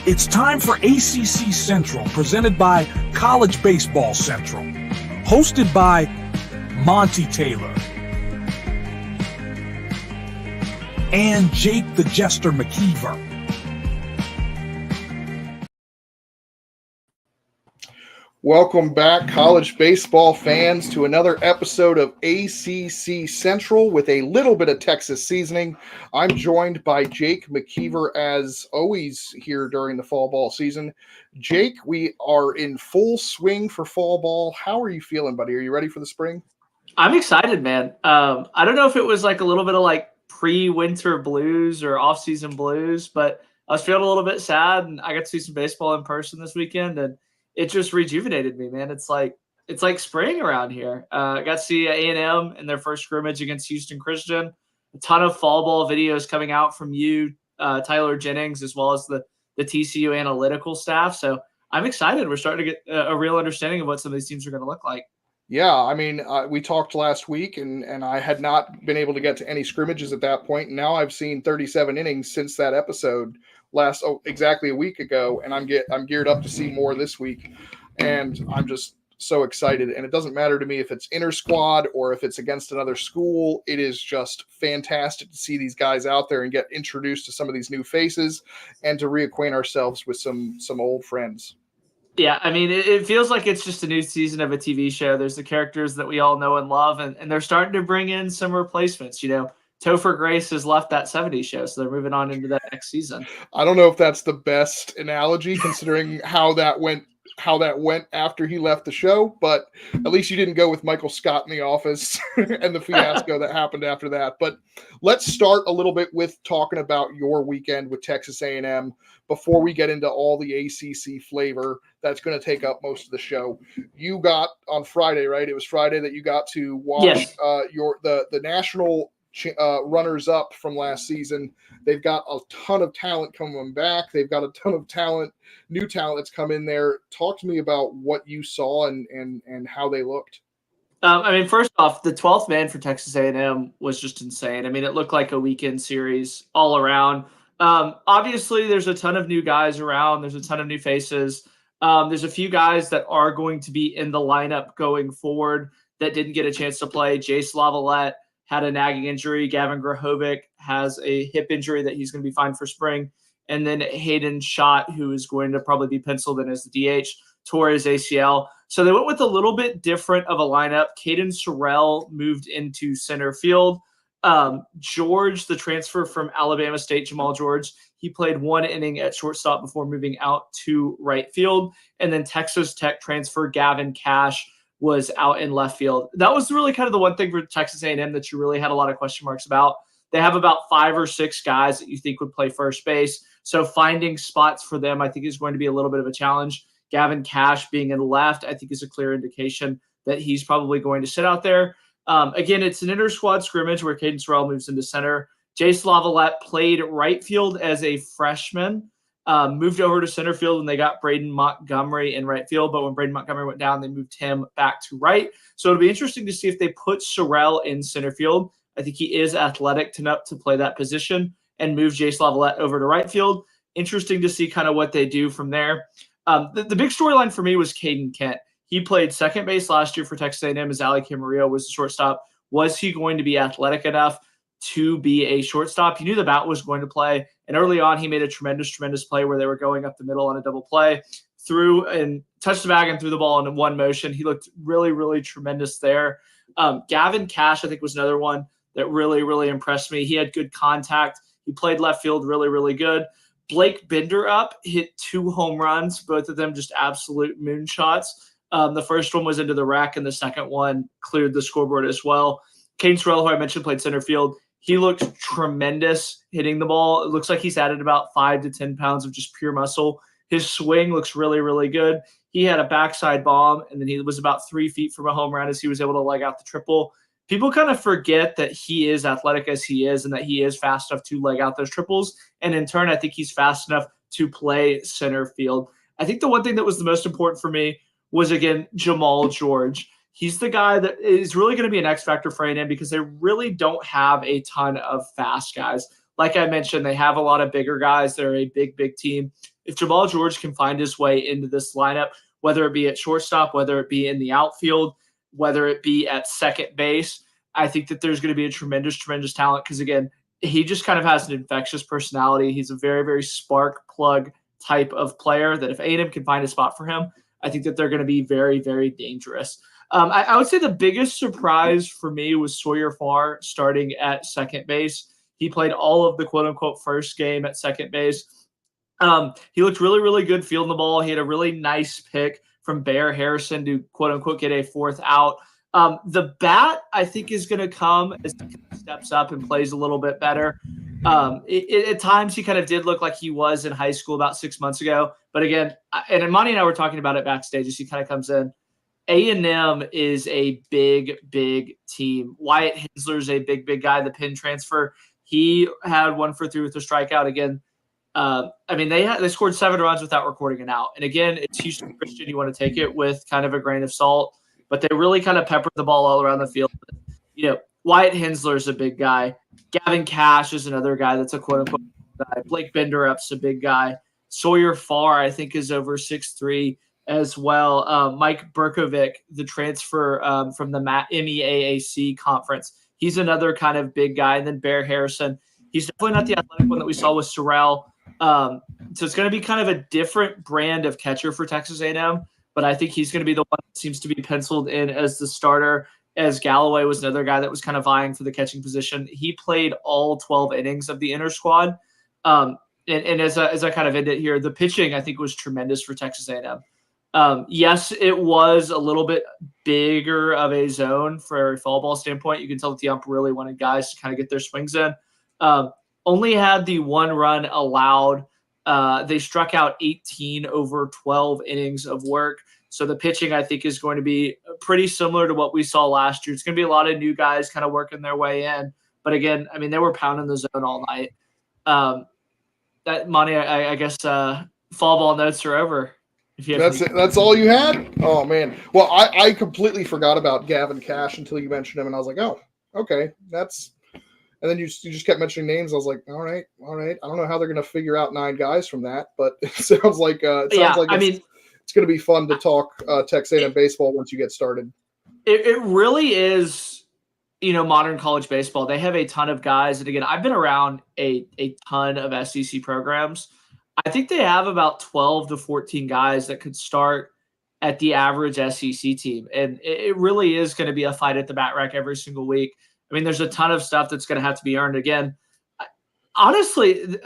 It's time for ACC Central, presented by College Baseball Central. Hosted by Monty Taylor and Jake the Jester McKeever. Welcome back, college baseball fans, to another episode of ACC Central with a little bit of Texas seasoning. I'm joined by Jake McKeever, as always, here during the fall ball season. Jake, we are in full swing for fall ball. How are you feeling, buddy? Are you ready for the spring? I'm excited, man. I don't know if it was like a little bit of like pre-winter blues or off-season blues, but I was feeling a little bit sad, and I got to see some baseball in person this weekend, and it just rejuvenated me, man. It's like spring around here. I got to see A&M in their first scrimmage against Houston Christian. A ton of fall ball videos coming out from you, Tyler Jennings, as well as the TCU analytical staff. So I'm excited. We're starting to get a real understanding of what some of these teams are going to look like. Yeah, I mean, we talked last week, and I had not been able to get to any scrimmages at that point. And now I've seen 37 innings since that episode exactly a week ago, and I'm geared up to see more this week. And I'm just so excited. And it doesn't matter to me if it's inter squad or if it's against another school. It is just fantastic to see these guys out there and get introduced to some of these new faces and to reacquaint ourselves with some old friends. Yeah, I mean, it feels like it's just a new season of a TV show. There's the characters that we all know and love, and they're starting to bring in some replacements. You know, Topher Grace has left that 70s show, so they're moving on into that next season. I don't know if that's the best analogy, considering how that went after he left the show, but at least you didn't go with Michael Scott in The Office and the fiasco that happened after that. But let's start a little bit with talking about your weekend with Texas A&M before we get into all the ACC flavor that's going to take up most of the show. You got on Friday, right? It was Friday that you got to watch Yes. The national runners-up from last season. They've got a ton of talent coming back. They've got a ton of new talent that's come in there. Talk to me about what you saw and how they looked. I mean, first off, the 12th man for Texas A&M was just insane. I mean, it looked like a weekend series all around. Obviously, there's a ton of new guys around. There's a ton of new faces. There's a few guys that are going to be in the lineup going forward that didn't get a chance to play. Jace Lavalette had a nagging injury. Gavin Grahovic has a hip injury that he's going to be fine for spring. And then Hayden Schott, who is going to probably be penciled in as the DH, tore his ACL. So they went with a little bit different of a lineup. Caden Sorrell moved into center field. George, the transfer from Alabama State, Jamal George, he played one inning at shortstop before moving out to right field. And then Texas Tech transfer Gavin Cash was out in left field. That was really kind of the one thing for Texas A&M that you really had a lot of question marks about. They have about 5 or 6 guys that you think would play first base. So finding spots for them, I think, is going to be a little bit of a challenge. Gavin Cash being in left, I think, is a clear indication that he's probably going to sit out there. Again, it's an inter-squad scrimmage where Caden Sorrell moves into center. Jace Lavalette played right field as a freshman, moved over to center field when they got Braden Montgomery in right field. But when Braden Montgomery went down, they moved him back to right. So it'll be interesting to see if they put Sorrell in center field. I think he is athletic enough to play that position, and move Jace Lavalette over to right field. Interesting to see kind of what they do from there. The big storyline for me was Caden Kent. He played second base last year for Texas A&M as Ali Camarillo was the shortstop. Was he going to be athletic enough to be a shortstop? You knew the bat was going to play. And early on, he made a tremendous play where they were going up the middle on a double play, threw and touched the bag and threw the ball in one motion. He looked really tremendous there. Gavin Cash, I think, was another one that really impressed me. He had good contact. He played left field really good. Blake Binderup hit 2 home runs, both of them just absolute moonshots. The first one was into the rack, and the second one cleared the scoreboard as well. Caden Sorrell, who I mentioned, played center field. He looked tremendous hitting the ball. It looks like he's added about 5 to 10 pounds of just pure muscle. His swing looks really good. He had a backside bomb, and then he was about 3 feet from a home run as he was able to leg out the triple. People kind of forget that he is athletic as he is and that he is fast enough to leg out those triples. And in turn, I think he's fast enough to play center field. I think the one thing that was the most important for me was, again, Jamal George. He's the guy that is really going to be an X factor for A&M because they really don't have a ton of fast guys. Like I mentioned, they have a lot of bigger guys. They're a big team. if Jamal George can find his way into this lineup, whether it be at shortstop, whether it be in the outfield, whether it be at second base, I think that there's going to be a tremendous, tremendous talent because, again, he just kind of has an infectious personality. He's a very, very spark plug type of player that if A&M can find a spot for him, I think that they're going to be very, very dangerous. I would say the biggest surprise for me was Sawyer Farr starting at second base. He played all of the quote-unquote first game at second base. He looked really, really good fielding the ball. He had a really nice pick from Bear Harrison to quote-unquote get a fourth out. The bat, I think, is going to come as he steps up and plays a little bit better. At times, he kind of did look like he was in high school about 6 months ago. But again, and Monty and I were talking about it backstage as he kind of comes in. A&M is a big, big team. Wyatt Hensler's a big, big guy. The pin transfer, he had 1 for 3 with a strikeout. Again, they scored 7 runs without recording an out. And again, it's Houston Christian. You want to take it with kind of a grain of salt, but they really kind of peppered the ball all around the field. Wyatt Hensler is a big guy. Gavin Cash is another guy that's a quote-unquote guy. Blake Benderup's a big guy. Sawyer Farr, I think, is over 6'3" as well. Mike Berkovic, the transfer from the MEAAC conference, he's another kind of big guy. And then Bear Harrison, he's definitely not the athletic one that we saw with Sorrell. So it's going to be kind of a different brand of catcher for Texas A&M, but I think he's going to be the one that seems to be penciled in as the starter, as Galloway was another guy that was kind of vying for the catching position. He played all 12 innings of the inner squad. And as I kind of end it here, the pitching, I think, was tremendous for Texas A&M. Yes, it was a little bit bigger of a zone for a fall ball standpoint. You can tell that the ump really wanted guys to kind of get their swings in. Only had the 1 run allowed. They struck out 18 over 12 innings of work. So the pitching, I think, is going to be pretty similar to what we saw last year. It's going to be a lot of new guys kind of working their way in. But again, they were pounding the zone all night. Monty, I guess fall ball notes are over. That's all you had? Oh, man. Well, I completely forgot about Gavin Cash until you mentioned him, and I was like, oh, okay. And then you just kept mentioning names. I was like, all right. I don't know how they're going to figure out 9 guys from that, but it sounds like it's going to be fun to talk Texas A&M baseball once you get started. It really is, modern college baseball. They have a ton of guys. And again, I've been around a ton of SEC programs. I think they have about 12 to 14 guys that could start at the average SEC team. And it really is going to be a fight at the bat rack every single week. There's a ton of stuff that's going to have to be earned. Again, honestly, we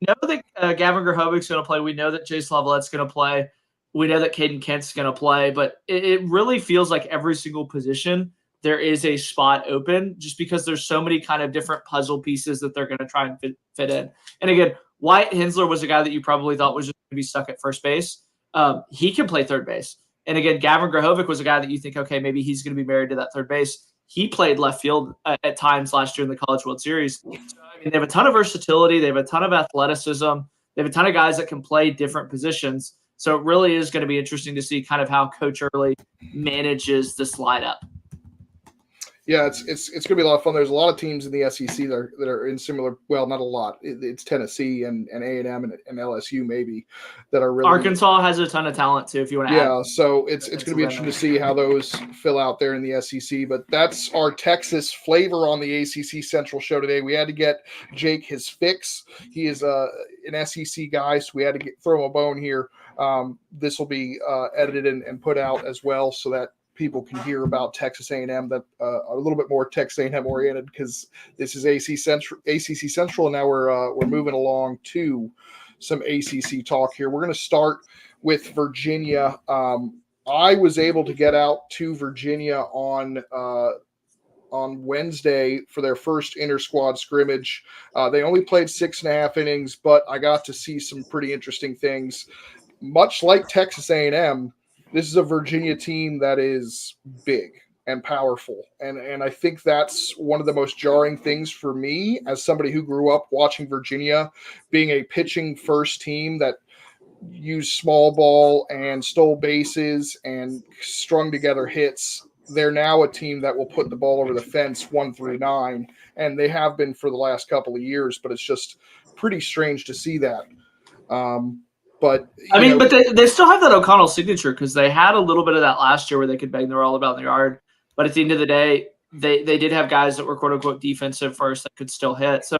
know that Gavin Grahovic's going to play. We know that Jace Lavallette's going to play. We know that Caden Kent's going to play. But it really feels like every single position there is a spot open just because there's so many kind of different puzzle pieces that they're going to try and fit in. And again, Wyatt Hensler was a guy that you probably thought was just going to be stuck at first base. He can play third base. And again, Gavin Grahovic was a guy that you think, okay, maybe he's going to be married to that third base. He played left field at times last year in the College World Series. So, they have a ton of versatility. They have a ton of athleticism. They have a ton of guys that can play different positions. So it really is going to be interesting to see kind of how Coach Early manages this lineup. Yeah, it's going to be a lot of fun. There's a lot of teams in the SEC that are in similar. Well, not a lot. It's Tennessee and A&M and LSU maybe that are really. Arkansas has a ton of talent too. If you want to. Yeah, so it's going to be interesting to see how those fill out there in the SEC. But that's our Texas flavor on the ACC Central show today. We had to get Jake his fix. He is an SEC guy, so we had to throw him a bone here. This will be edited and put out as well, so that people can hear about Texas A&M that are a little bit more Texas A&M oriented, because this is ACC Central, and now we're moving along to some ACC talk here. We're going to start with Virginia. I was able to get out to Virginia on Wednesday for their first inter-squad scrimmage. They only played 6.5 innings, but I got to see some pretty interesting things. Much like Texas A&M, this is a Virginia team that is big and powerful. And I think that's one of the most jarring things for me as somebody who grew up watching Virginia being a pitching first team that used small ball and stole bases and strung together hits. They're now a team that will put the ball over the fence 1 through 9, and they have been for the last couple of years, but it's just pretty strange to see that. But I mean, but they still have that O'Connell signature because they had a little bit of that last year where they could bang the ball about the yard. But at the end of the day, they did have guys that were quote unquote defensive first that could still hit. So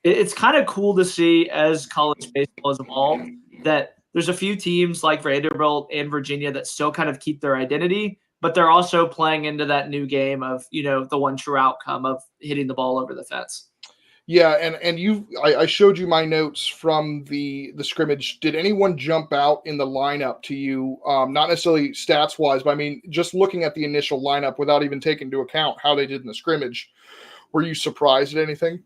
it's kind of cool to see as college baseball has evolved that there's a few teams like Vanderbilt and Virginia that still kind of keep their identity, but they're also playing into that new game of, the one true outcome of hitting the ball over the fence. Yeah, and I showed you my notes from the scrimmage. Did anyone jump out in the lineup to you? Not necessarily stats wise, but I mean, just looking at the initial lineup without even taking into account how they did in the scrimmage. Were you surprised at anything?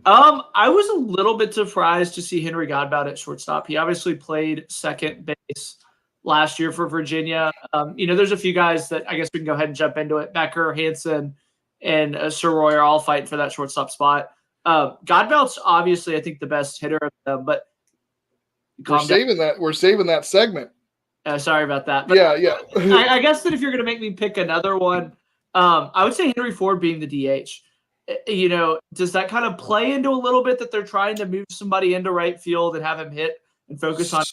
I was a little bit surprised to see Henry Godbout at shortstop. He obviously played second base last year for Virginia. There's a few guys that I guess we can go ahead and jump into it. Becker, Hansen, and Sir Roy are all fighting for that shortstop spot. Godbout's obviously, I think, the best hitter of them, but we're saving that segment. Sorry about that. But yeah. I guess that if you're going to make me pick another one, I would say Henry Ford being the DH. Does that kind of play into a little bit that they're trying to move somebody into right field and have him hit and focus on?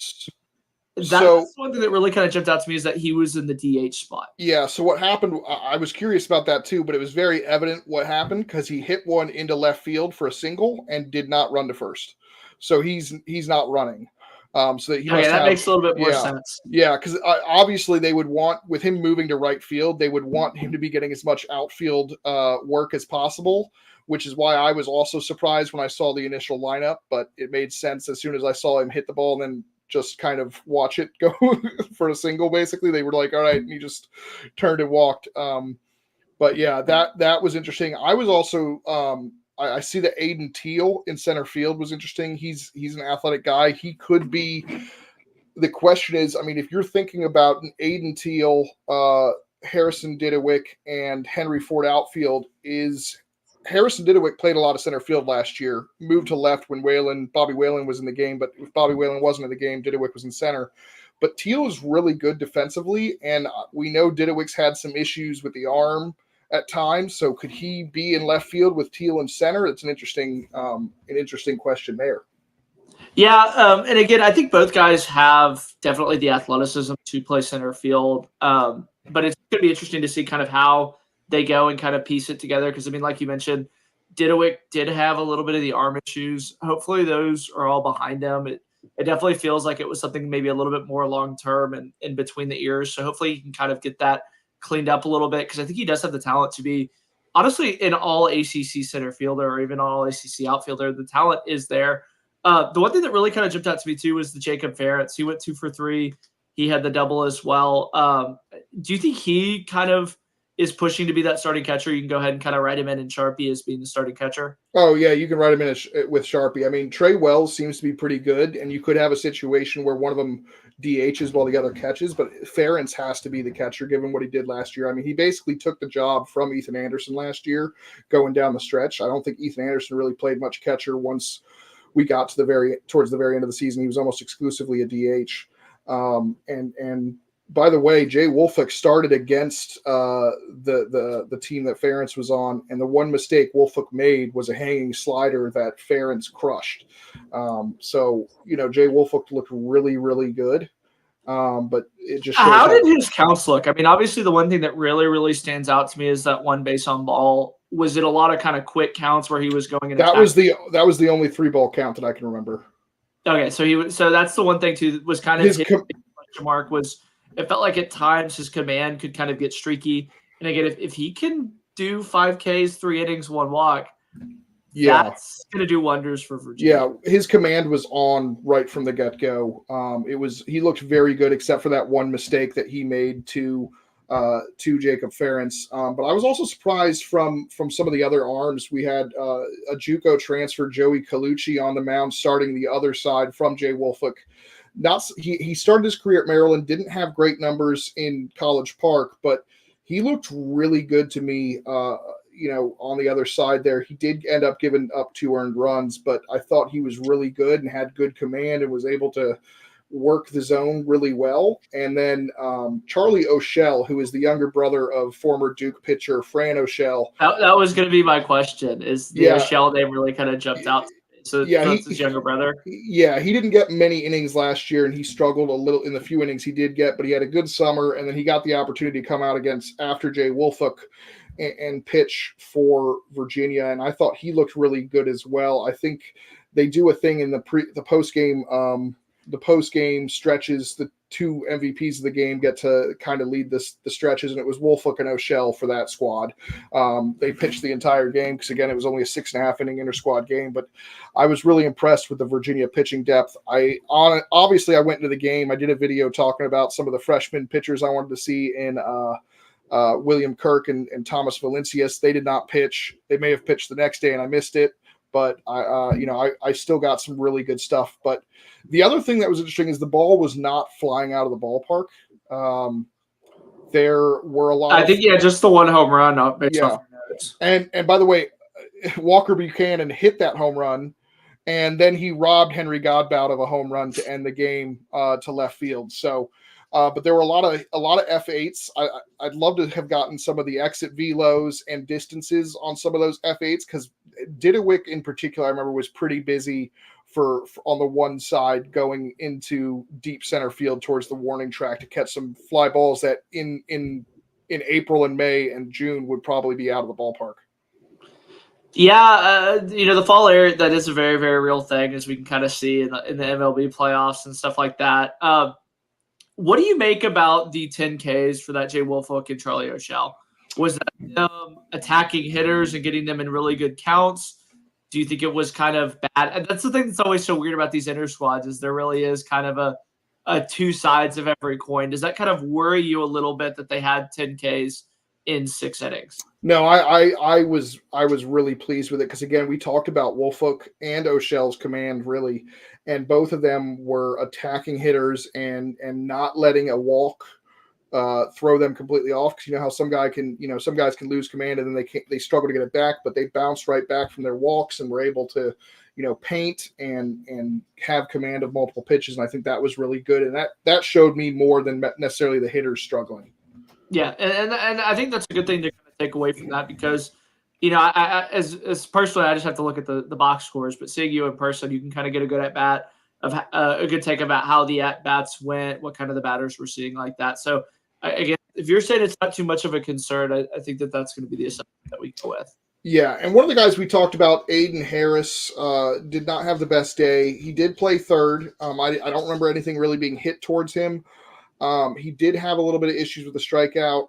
That's one thing that really kind of jumped out to me is that he was in the DH spot. Yeah. So what happened? I was curious about that too, but it was very evident what happened because he hit one into left field for a single and did not run to first. So he's not running. So that he makes a little bit more sense. Yeah, because obviously they would want, with him moving to right field, they would want him to be getting as much outfield work as possible, which is why I was also surprised when I saw the initial lineup. But it made sense as soon as I saw him hit the ball and then just kind of watch it go for a single. Basically, they were like, "All right," and he just turned and walked. But yeah, that was interesting. I was also. I see that Aiden Teal in center field was interesting. He's an athletic guy. He could be. The question is, I mean, if you're thinking about an Aiden Teal, Harrison Didewick, and Henry Ford outfield, is Harrison Didewick played a lot of center field last year, moved to left when Bobby Whalen was in the game, but if Bobby Whalen wasn't in the game, Didewick was in center. But Teal is really good defensively, and we know Didewick's had some issues with the arm at times. So could he be in left field with Teal in center? It's an interesting question there. Yeah, and again, I think both guys have definitely the athleticism to play center field. But it's going to be interesting to see kind of how they go and kind of piece it together. Because, I mean, like you mentioned, Didewick did have a little bit of the arm issues. Hopefully those are all behind him. It definitely feels like it was something maybe a little bit more long-term and in between the ears. So hopefully he can kind of get that cleaned up a little bit because I think he does have the talent to be, honestly, an all ACC center fielder or even all ACC outfielder. The talent is there. The one thing that really kind of jumped out to me too was the Jacob Ferentz. He went 2 for 3. He had the double as well. Do you think he kind of is pushing to be that starting catcher? You can go ahead and kind of write him in Sharpie as being the starting catcher. Oh yeah, you can write him in with Sharpie. I mean, Trey Wells seems to be pretty good, and you could have a situation where one of them DHs while the other catches, but Ferentz has to be the catcher given what he did last year. I mean, he basically took the job from Ethan Anderson last year going down the stretch. I don't think Ethan Anderson really played much catcher once we got to towards the very end of the season. He was almost exclusively a DH. And by the way, Jay Wolfick started against the team that Ferentz was on, and the one mistake Wolfick made was a hanging slider that Ferentz crushed. So Jay Wolfick looked really, really good. But it just shows how did his counts look? I mean, obviously the one thing that really, really stands out to me is that one base on ball. Was it a lot of kind of quick counts where he was going in? That was the only 3-ball count that I can remember. Okay, so that's the one thing too was kind of his mark was. It felt like at times his command could kind of get streaky. And again, if he can do 5 Ks, 3 innings, 1 walk, that's going to do wonders for Virginia. Yeah, his command was on right from the get-go. He looked very good, except for that one mistake that he made to Jacob Ferentz. But I was also surprised from some of the other arms. We had a JUCO transfer, Joey Colucci, on the mound, starting the other side from Jay Wolfick. He started his career at Maryland, didn't have great numbers in College Park, but he looked really good to me, on the other side there. He did end up giving up 2 earned runs, but I thought he was really good and had good command and was able to work the zone really well. And then Charlie O'Shell, who is the younger brother of former Duke pitcher Fran O'Shell. That was going to be my question. Is the O'Shell name really kind of jumped out? So Yeah, that's his younger brother. Yeah, he didn't get many innings last year, and he struggled a little in the few innings he did get, but he had a good summer, and then he got the opportunity to come out after Jay Woolfolk and pitch for Virginia, and I thought he looked really good as well. I think they do a thing in the post game stretches. The two MVPs of the game get to kind of lead the stretches, and it was Woolfolk and O'Shell for that squad. They pitched the entire game because, again, it was only a 6.5 inning inter-squad game, but I was really impressed with the Virginia pitching depth. Obviously I went into the game. I did a video talking about some of the freshman pitchers I wanted to see in William Kirk and Thomas Valencius. They did not pitch. They may have pitched the next day and I missed it, but I still got some really good stuff. But the other thing that was interesting is the ball was not flying out of the ballpark. There were a lot. I think just the one home run based off your notes. And by the way, Walker Buchanan hit that home run, and then he robbed Henry Godbout of a home run to end the game to left field. So. But there were a lot of F8s. I'd love to have gotten some of the exit velos and distances on some of those F8s because Didewick in particular, I remember, was pretty busy for on the one side going into deep center field towards the warning track to catch some fly balls that in April and May and June would probably be out of the ballpark. Yeah, the fall air, that is a very, very real thing, as we can kind of see in the MLB playoffs and stuff like that. What do you make about the 10Ks for that Jay Woolfolk and Charlie O'Shell? Was that them attacking hitters and getting them in really good counts? Do you think it was kind of bad? And that's the thing that's always so weird about these inter squads is there really is kind of a two sides of every coin. Does that kind of worry you a little bit that they had 10Ks in 6 innings? No, I was really pleased with it because, again, we talked about Woolfolk and O'Shell's command really, and both of them were attacking hitters and not letting a walk throw them completely off. Because you know how some guys can lose command and then they struggle to get it back, but they bounced right back from their walks and were able to paint and have command of multiple pitches. And I think that was really good, and that showed me more than necessarily the hitters struggling. Yeah, and I think that's a good thing to kind of take away from that because, I as personally, I just have to look at the box scores, but seeing you in person, you can kind of get a good at-bat of a good take about how the at-bats went, what kind of the batters we're seeing like that. So, again, if you're saying it's not too much of a concern, I think that's going to be the assumption that we go with. Yeah, and one of the guys we talked about, Aiden Harris, did not have the best day. He did play third. I don't remember anything really being hit towards him. He did have a little bit of issues with the strikeout.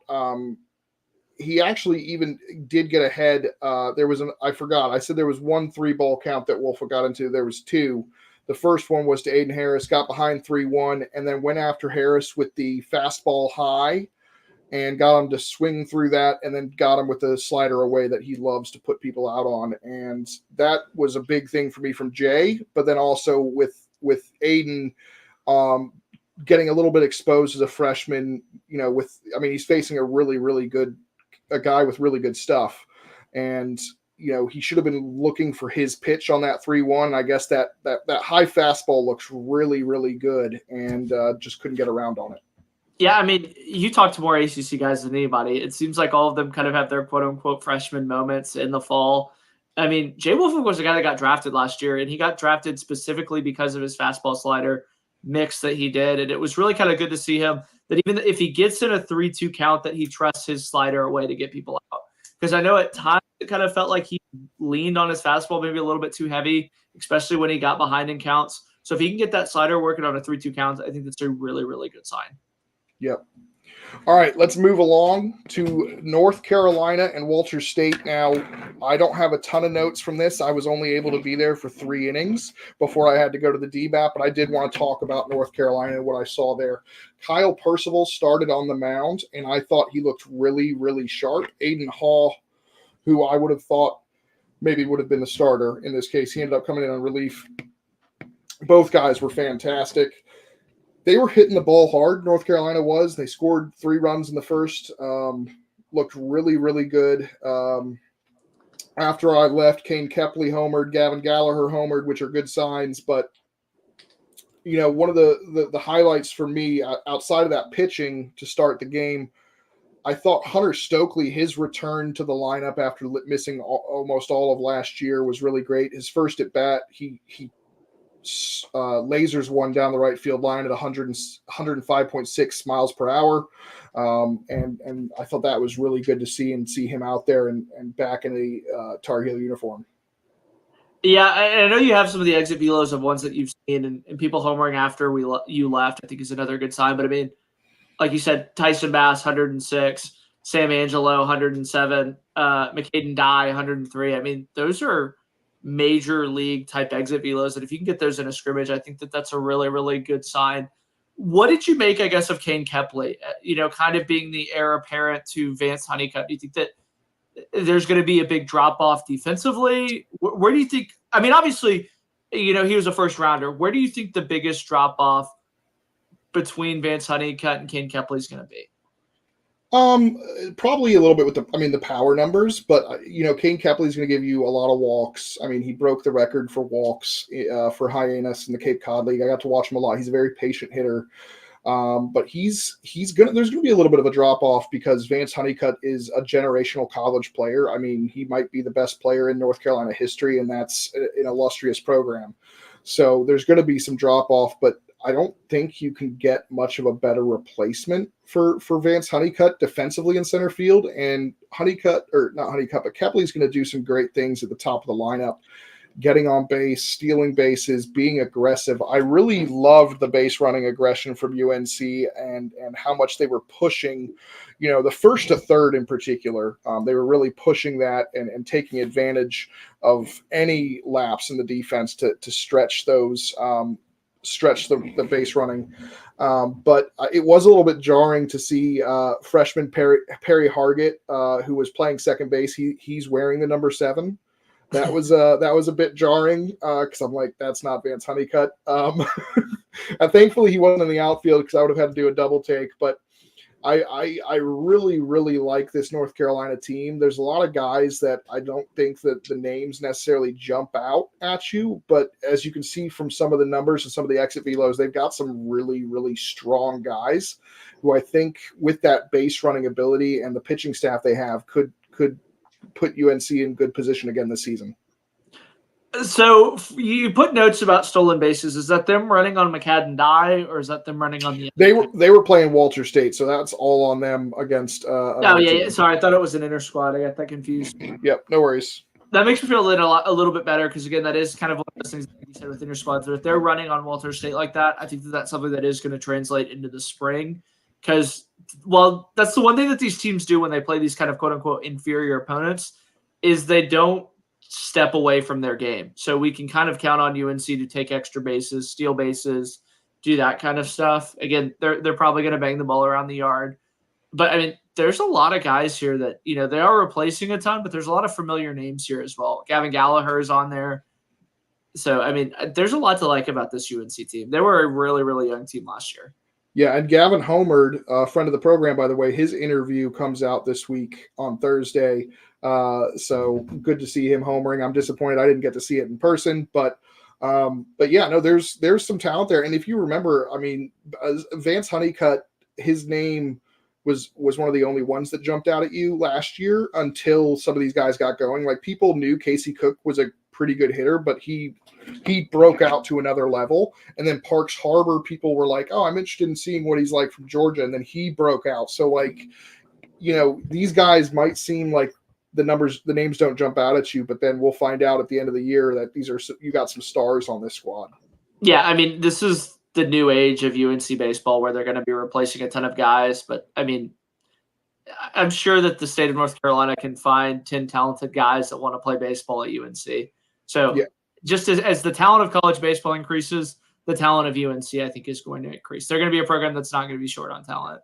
He actually even did get ahead. I forgot. I said there was 1 3-ball count that Woolfolk got into. There was 2. The first one was to Aiden Harris, got behind 3-1, and then went after Harris with the fastball high and got him to swing through that, and then got him with the slider away that he loves to put people out on. And that was a big thing for me from Jay, but then also with Aiden, getting a little bit exposed as a freshman, he's facing a really, really good, a guy with really good stuff. And, he should have been looking for his pitch on that 3-1. I guess that high fastball looks really, really good and just couldn't get around on it. Yeah, I mean, you talk to more ACC guys than anybody. It seems like all of them kind of have their quote-unquote freshman moments in the fall. I mean, Jay Woolfolk was the guy that got drafted last year, and he got drafted specifically because of his fastball slider mix that he did. And it was really kind of good to see him that even if he gets in a 3-2 count, that he trusts his slider away to get people out. Because I know at times it kind of felt like he leaned on his fastball maybe a little bit too heavy, especially when he got behind in counts. So if he can get that slider working on a 3-2 count, I think that's a really, really good sign. Yep. All right, let's move along to North Carolina and Walters State. Now, I don't have a ton of notes from this. I was only able to be there for 3 innings before I had to go to the DBAP, but I did want to talk about North Carolina and what I saw there. Kyle Percival started on the mound, and I thought he looked really, really sharp. Aiden Hall, who I would have thought maybe would have been the starter in this case, he ended up coming in on relief. Both guys were fantastic. They were hitting the ball hard, North Carolina was. They scored 3 runs in the first. Looked really, really good. After I left, Kane Kepley homered, Gavin Gallagher homered, which are good signs. But, one of the highlights for me outside of that pitching to start the game, I thought Hunter Stokely, his return to the lineup after missing almost all of last year was really great. His first at bat, he lasers one down the right field line at 105.6 miles per hour. And I thought that was really good to see him out there and back in the Tar Heel uniform. Yeah, I know you have some of the exit velos of ones that you've seen, and people homering after you left, I think is another good sign. But I mean, like you said, Tyson Bass, 106, Sam Angelo, 107, McCaden Dye, 103. I mean, those are major league type exit velos. And if you can get those in a scrimmage, I think that's a really, really good sign. What did you make, I guess, of Kane Kepley, kind of being the heir apparent to Vance Honeycutt? Do you think that there's going to be a big drop off defensively? Where do you think, I mean, obviously, he was a first rounder. Where do you think the biggest drop off between Vance Honeycutt and Kane Kepley is going to be? Probably a little bit with the power numbers, but Kane Kepley is going to give you a lot of walks. I mean, he broke the record for walks for Hyannis in the Cape Cod League. I got to watch him a lot. He's a very patient hitter. But there's going to be a little bit of a drop off because Vance Honeycutt is a generational college player. I mean, he might be the best player in North Carolina history, and that's an illustrious program. So there's going to be some drop off, but I don't think you can get much of a better replacement for Vance Honeycutt defensively in center field. And Kepley's going to do some great things at the top of the lineup, getting on base, stealing bases, being aggressive. I really loved the base running aggression from UNC and how much they were pushing, the first to third in particular. They were really pushing that and taking advantage of any lapse in the defense to stretch those the base running. But it was a little bit jarring to see freshman Perry Hargett, who was playing second base. He's wearing the number 7. That was a bit jarring because I'm like, that's not Vance Honeycutt. And thankfully he wasn't in the outfield because I would have had to do a double take. But I really, really like this North Carolina team. There's a lot of guys that I don't think that the names necessarily jump out at you, but as you can see from some of the numbers and some of the exit velos, they've got some really, really strong guys who I think with that base running ability and the pitching staff they have could put UNC in good position again this season. So you put notes about stolen bases. Is that them running on McCadden Dye, or is that them running on the? They were playing Walter State, so that's all on them against. Yeah. Sorry, I thought it was an inter squad. I got that confused. Yep, no worries. That makes me feel a little bit better because again, that is kind of one of those things that you said with inter squads. That if they're running on Walter State like that, I think that's something that is going to translate into the spring. Because that's the one thing that these teams do when they play these kind of quote unquote inferior opponents is they don't step away from their game. So we can kind of count on UNC to take extra bases, steal bases, do that kind of stuff. Again, they're probably going to bang the ball around the yard. But I mean, there's a lot of guys here that, they are replacing a ton, but there's a lot of familiar names here as well. Gavin Gallagher is on there. So, I mean, there's a lot to like about this UNC team. They were a really, really young team last year. Yeah, and Gavin Homered, a friend of the program, by the way, his interview comes out this week on Thursday. So good to see him homering. I'm disappointed I didn't get to see it in person, but yeah, no, there's some talent there. And if you remember, I mean, Vance Honeycutt, his name was one of the only ones that jumped out at you last year until some of these guys got going. Like people knew Casey Cook was a pretty good hitter, but he broke out to another level. And then Parks Harbor, people were like, oh, I'm interested in seeing what he's like from Georgia. And then he broke out. So like, these guys might seem like the names don't jump out at you, but then we'll find out at the end of the year that you got some stars on this squad. Yeah. I mean, this is the new age of UNC baseball where they're going to be replacing a ton of guys. But I mean, I'm sure that the state of North Carolina can find 10 talented guys that want to play baseball at UNC. So yeah. Just as the talent of college baseball increases, the talent of UNC, I think, is going to increase. They're going to be a program that's not going to be short on talent.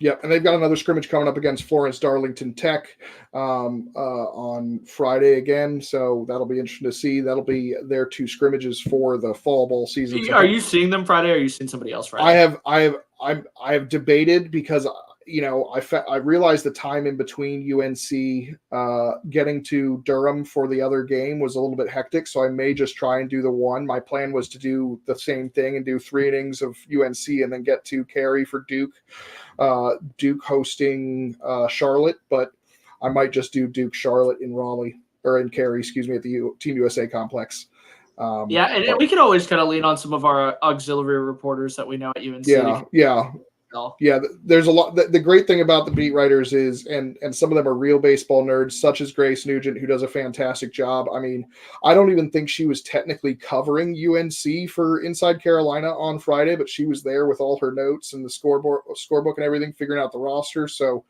Yep, and they've got another scrimmage coming up against Florence Darlington Tech on Friday again, so that'll be interesting to see. That'll be their 2 scrimmages for the fall ball season. Are you seeing them Friday, or are you seeing somebody else Friday? I have debated because I realized the time in between UNC getting to Durham for the other game was a little bit hectic, so I may just try and do the one. My plan was to do the same thing and do 3 innings of UNC and then get to Cary for Duke. Duke hosting Charlotte, but I might just do Duke Charlotte in Raleigh or in Cary, at the Team USA complex. And we can always kind of lean on some of our auxiliary reporters that we know at UNC. Yeah, there's a lot. The great thing about the beat writers is, and some of them are real baseball nerds, such as Grace Nugent, who does a fantastic job. I mean, I don't even think she was technically covering UNC for Inside Carolina on Friday, but she was there with all her notes and the scorebook and everything, figuring out the roster. So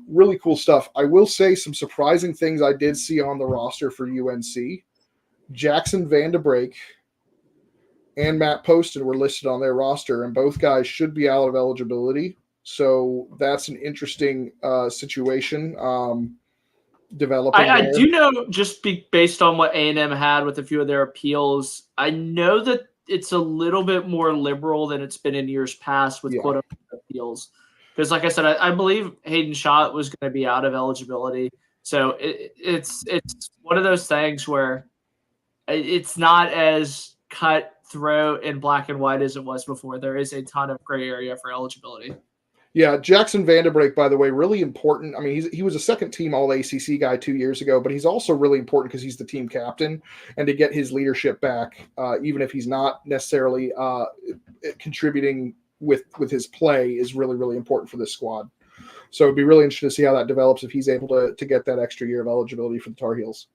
really cool stuff. I will say some surprising things I did see on the roster for UNC. Jackson Vandebreak and Matt Poston were listed on their roster, and both guys should be out of eligibility. So that's an interesting situation developing. I do know, just based on what A&M had with a few of their appeals, I know that it's a little bit more liberal than it's been in years past with quote-unquote appeals. Because like I said, I believe Hayden Schott was going to be out of eligibility. So it's one of those things where it's not as cutthroat and black and white as it was before. There is a ton of gray area for eligibility. Yeah, Jackson Vandebreak, by the way, really important. I mean, he was a second-team All-ACC guy 2 years ago, but he's also really important because he's the team captain, and to get his leadership back, even if he's not necessarily contributing with his play, is really, really important for this squad. So it'd be really interesting to see how that develops if he's able to get that extra year of eligibility for the Tar Heels.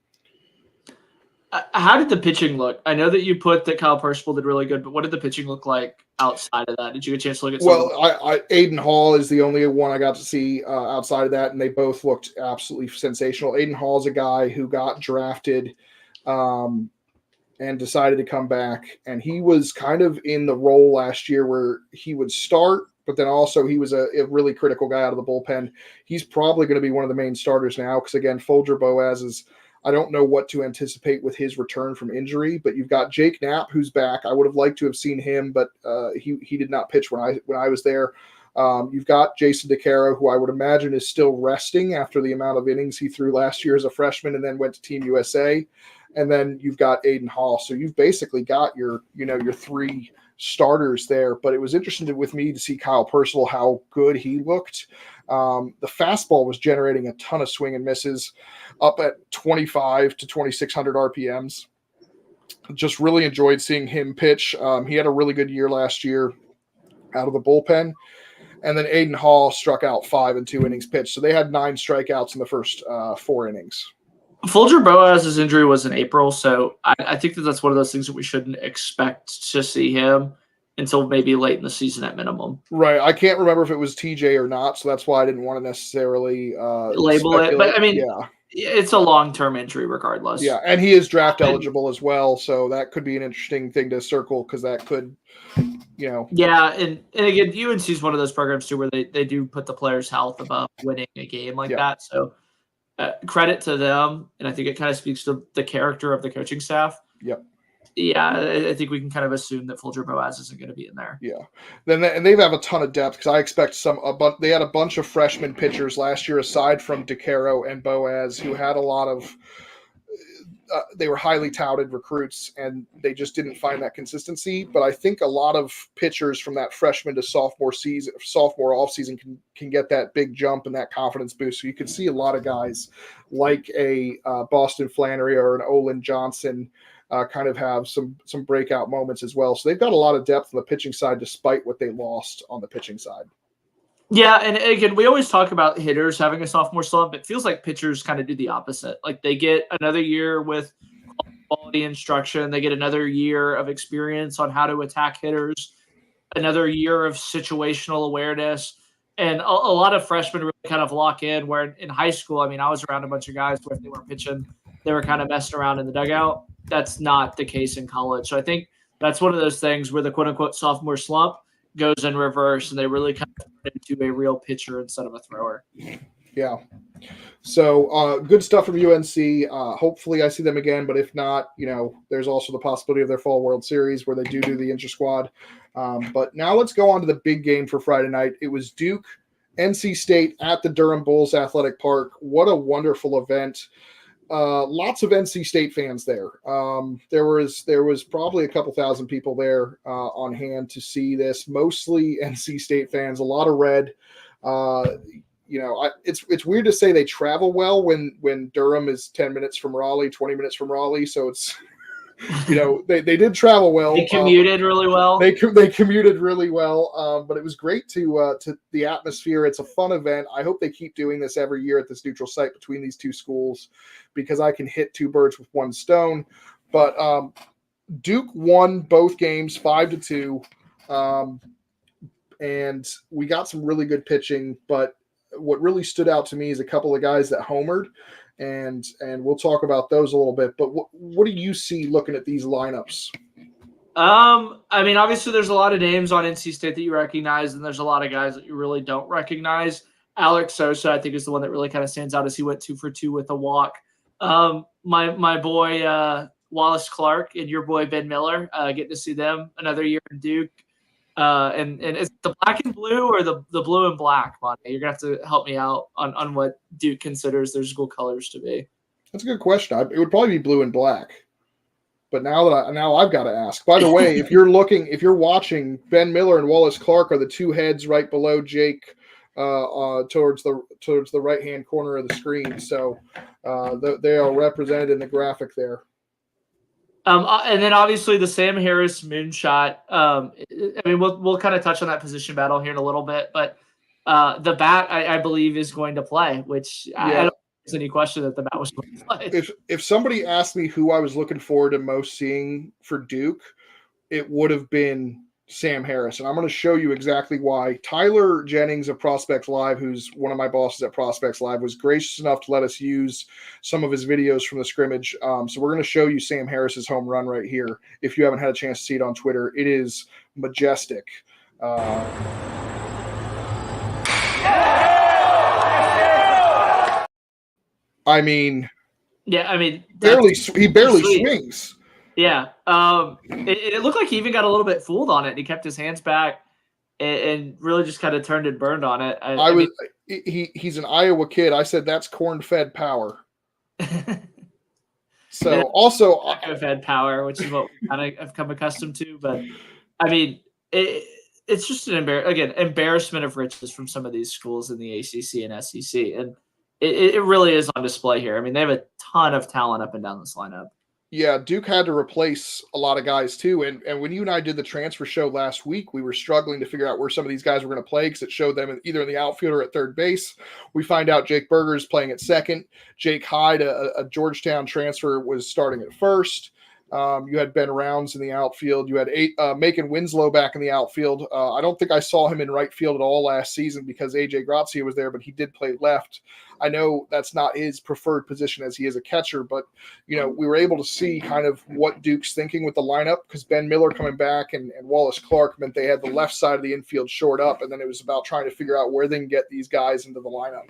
How did the pitching look? I know that you put that Kyle Percival did really good, but what did the pitching look like outside of that? Did you get a chance to look at some? Well, Aiden Hall is the only one I got to see outside of that, and they both looked absolutely sensational. Aiden Hall is a guy who got drafted and decided to come back, and he was kind of in the role last year where he would start, but then also he was a really critical guy out of the bullpen. He's probably going to be one of the main starters now because, again, Folger Boaz is – I don't know what to anticipate with his return from injury, but you've got Jake Knapp, who's back. I would have liked to have seen him, but he did not pitch when I was there. You've got Jason DeCaro, who I would imagine is still resting after the amount of innings he threw last year as a freshman and then went to Team USA. And then you've got Aiden Hall. So you've basically got your 3 starters there. But it was interesting with me to see Kyle Percival, how good he looked. The fastball was generating a ton of swing and misses, up at 25 to 2,600 RPMs. Just really enjoyed seeing him pitch. He had a really good year last year out of the bullpen. And then Aiden Hall struck out 5 in 2 innings pitched. So they had 9 strikeouts in the first 4 innings. Folger Boaz's injury was in April, so I think that's one of those things that we shouldn't expect to see him until maybe late in the season at minimum. Right. I can't remember if it was TJ or not, so that's why I didn't want to necessarily label it. But, I mean, it's a long-term injury regardless. Yeah, and he is draft eligible as well, so that could be an interesting thing to circle because that could, Yeah, and again, UNC is one of those programs, too, where they do put the player's health above winning a game like that, so credit to them, and I think it kind of speaks to the character of the coaching staff. Yep. Yeah, I think we can kind of assume that Folger Boaz isn't going to be in there. Yeah, and they have a ton of depth because I expect they had a bunch of freshman pitchers last year aside from DeCaro and Boaz who had a lot of they were highly touted recruits and they just didn't find that consistency. But I think a lot of pitchers from that freshman to sophomore offseason can get that big jump and that confidence boost. So you can see a lot of guys like a Boston Flannery or an Olin Johnson kind of have some breakout moments as well. So they've got a lot of depth on the pitching side despite what they lost on the pitching side. Yeah, and again, we always talk about hitters having a sophomore slump. It feels like pitchers kind of do the opposite. Like they get another year with quality instruction. They get another year of experience on how to attack hitters, another year of situational awareness. And a lot of freshmen really kind of lock in where in high school, I mean, I was around a bunch of guys where if they weren't pitching, they were kind of messing around in the dugout. That's not the case in college. So I think that's one of those things where the quote-unquote sophomore slump goes in reverse and they really kind of turn into a real pitcher instead of a thrower. Yeah. So good stuff from UNC. Hopefully I see them again, but if not, there's also the possibility of their Fall World Series where they do the inter-squad. But now let's go on to the big game for Friday night. It was Duke NC State at the Durham Bulls Athletic Park. What a wonderful event. Lots of NC State fans there. There was probably a couple thousand people there on hand to see this, mostly NC State fans, a lot of red. It's weird to say they travel well when Durham is 10 minutes from Raleigh, 20 minutes from Raleigh. So it's, they did travel well. They commuted really well. They commuted really well. But it was great to the atmosphere. It's a fun event. I hope they keep doing this every year at this neutral site between these two schools, because I can hit two birds with one stone. But Duke won both games 5-2. And we got some really good pitching, but what really stood out to me is a couple of guys that homered, and we'll talk about those a little bit. But what do you see looking at these lineups? I mean, obviously there's a lot of names on NC State that you recognize, and there's a lot of guys that you really don't recognize. Alex Sosa, I think, is the one that really kind of stands out as he went 2 for 2 with a walk. My boy Wallace Clark and your boy Ben Miller, getting to see them another year in Duke. And is it the black and blue or the blue and black, Monty? You're gonna have to help me out on what Duke considers their school colors to be. That's a good question. It would probably be blue and black. But now I've got to ask. By the way, if you're watching, Ben Miller and Wallace Clark are the two heads right below Jake, towards the right hand corner of the screen. So they are represented in the graphic there. And then obviously the Sam Harris moonshot. I mean, we'll kind of touch on that position battle here in a little bit, but the bat I believe is going to play, which I don't think there's any question that the bat was going to play. If somebody asked me who I was looking forward to most seeing for Duke, it would have been Sam Harris, and I'm going to show you exactly why. Tyler Jennings of Prospects Live, who's one of my bosses at Prospects Live, was gracious enough to let us use some of his videos from the scrimmage. So we're going to show you Sam Harris's home run right here. If you haven't had a chance to see it on Twitter, it is majestic. I mean, he barely swings. Yeah. It looked like he even got a little bit fooled on it, and he kept his hands back and really just kind of turned and burned on it. He's an Iowa kid. I said that's corn-fed power. So also fed power, which is what we kind of have come accustomed to. But I mean, it's just an embarrassment of riches from some of these schools in the ACC and SEC, and it really is on display here. I mean, they have a ton of talent up and down this lineup. Yeah, Duke had to replace a lot of guys too. And when you and I did the transfer show last week, we were struggling to figure out where some of these guys were going to play because it showed them either in the outfield or at third base. We find out Jake Berger is playing at second. Jake Hyde, a Georgetown transfer, was starting at first. You had Ben Rounds in the outfield. You had Macon Winslow back in the outfield. I don't think I saw him in right field at all last season because A.J. Grazia was there, but he did play left. I know that's not his preferred position as he is a catcher, but, we were able to see kind of what Duke's thinking with the lineup because Ben Miller coming back and Wallace Clark meant they had the left side of the infield shored up, and then it was about trying to figure out where they can get these guys into the lineup.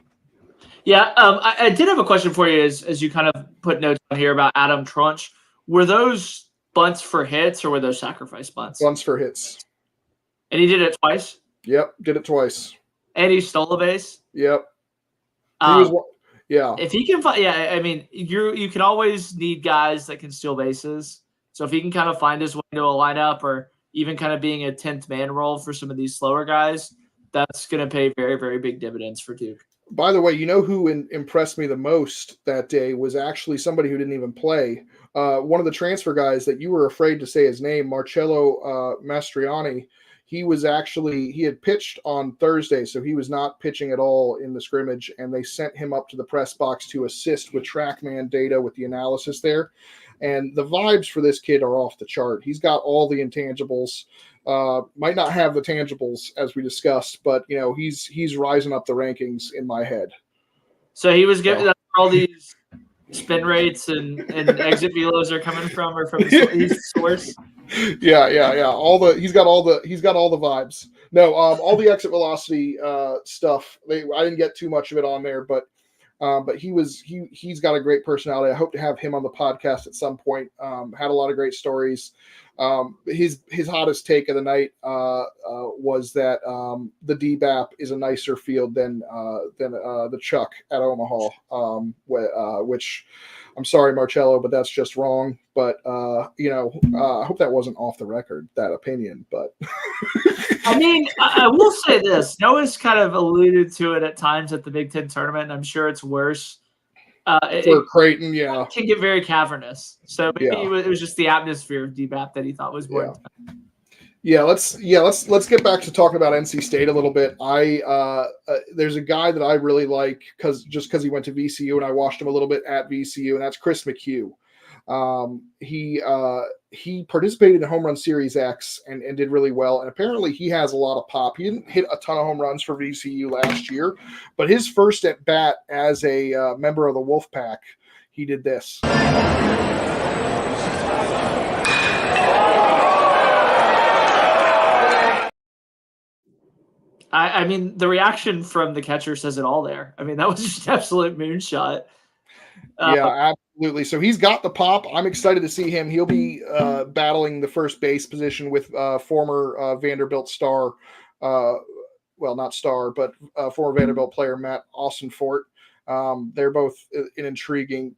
Yeah, I did have a question for you as you kind of put notes on here about Adam Trunch. Were those bunts for hits or were those sacrifice bunts? Bunts for hits. And he did it twice? Yep, did it twice. And he stole a base? Yep. If he can find, I mean, you can always need guys that can steal bases. So if he can kind of find his way into a lineup or even kind of being a 10th man role for some of these slower guys, that's going to pay very, very big dividends for Duke. By the way, who impressed me the most that day was actually somebody who didn't even play. One of the transfer guys that you were afraid to say his name, Marcello Mastriani. He had pitched on Thursday, so he was not pitching at all in the scrimmage, and they sent him up to the press box to assist with TrackMan data with the analysis there. And the vibes for this kid are off the chart. He's got all the intangibles. Might not have the tangibles as we discussed, but he's rising up the rankings in my head. So he was getting all these spin rates and exit velos are coming from or from the source. Yeah. He's got all the vibes. No, all the exit velocity stuff. I didn't get too much of it on there, but But he's got a great personality. I hope to have him on the podcast at some point. Had a lot of great stories. His hottest take of the night was that the DBAP is a nicer field than the Chuck at Omaha, which I'm sorry, Marcello, but that's just wrong. But I hope that wasn't off the record, that opinion. But I mean, I will say this: Noah's kind of alluded to it at times at the Big Ten tournament, and I'm sure it's worse. For Creighton, yeah, it can get very cavernous. So maybe Yeah. it was just the atmosphere of DBAP that he thought was more. Let's get back to talking about NC State a little bit. There's a guy that I really like because he went to VCU and I watched him a little bit at VCU, and that's Chris McHugh. He participated in Home Run Series X and did really well. And apparently he has a lot of pop. He didn't hit a ton of home runs for VCU last year, but his first at bat as a member of the Wolfpack, he did this. I mean, the reaction from the catcher says it all there. I mean, that was just an absolute moonshot. Yeah, absolutely. So he's got the pop. I'm excited to see him. He'll be battling the first base position with former Vanderbilt star, not star, but former Vanderbilt player Matt Austin-Fort. They're both intriguing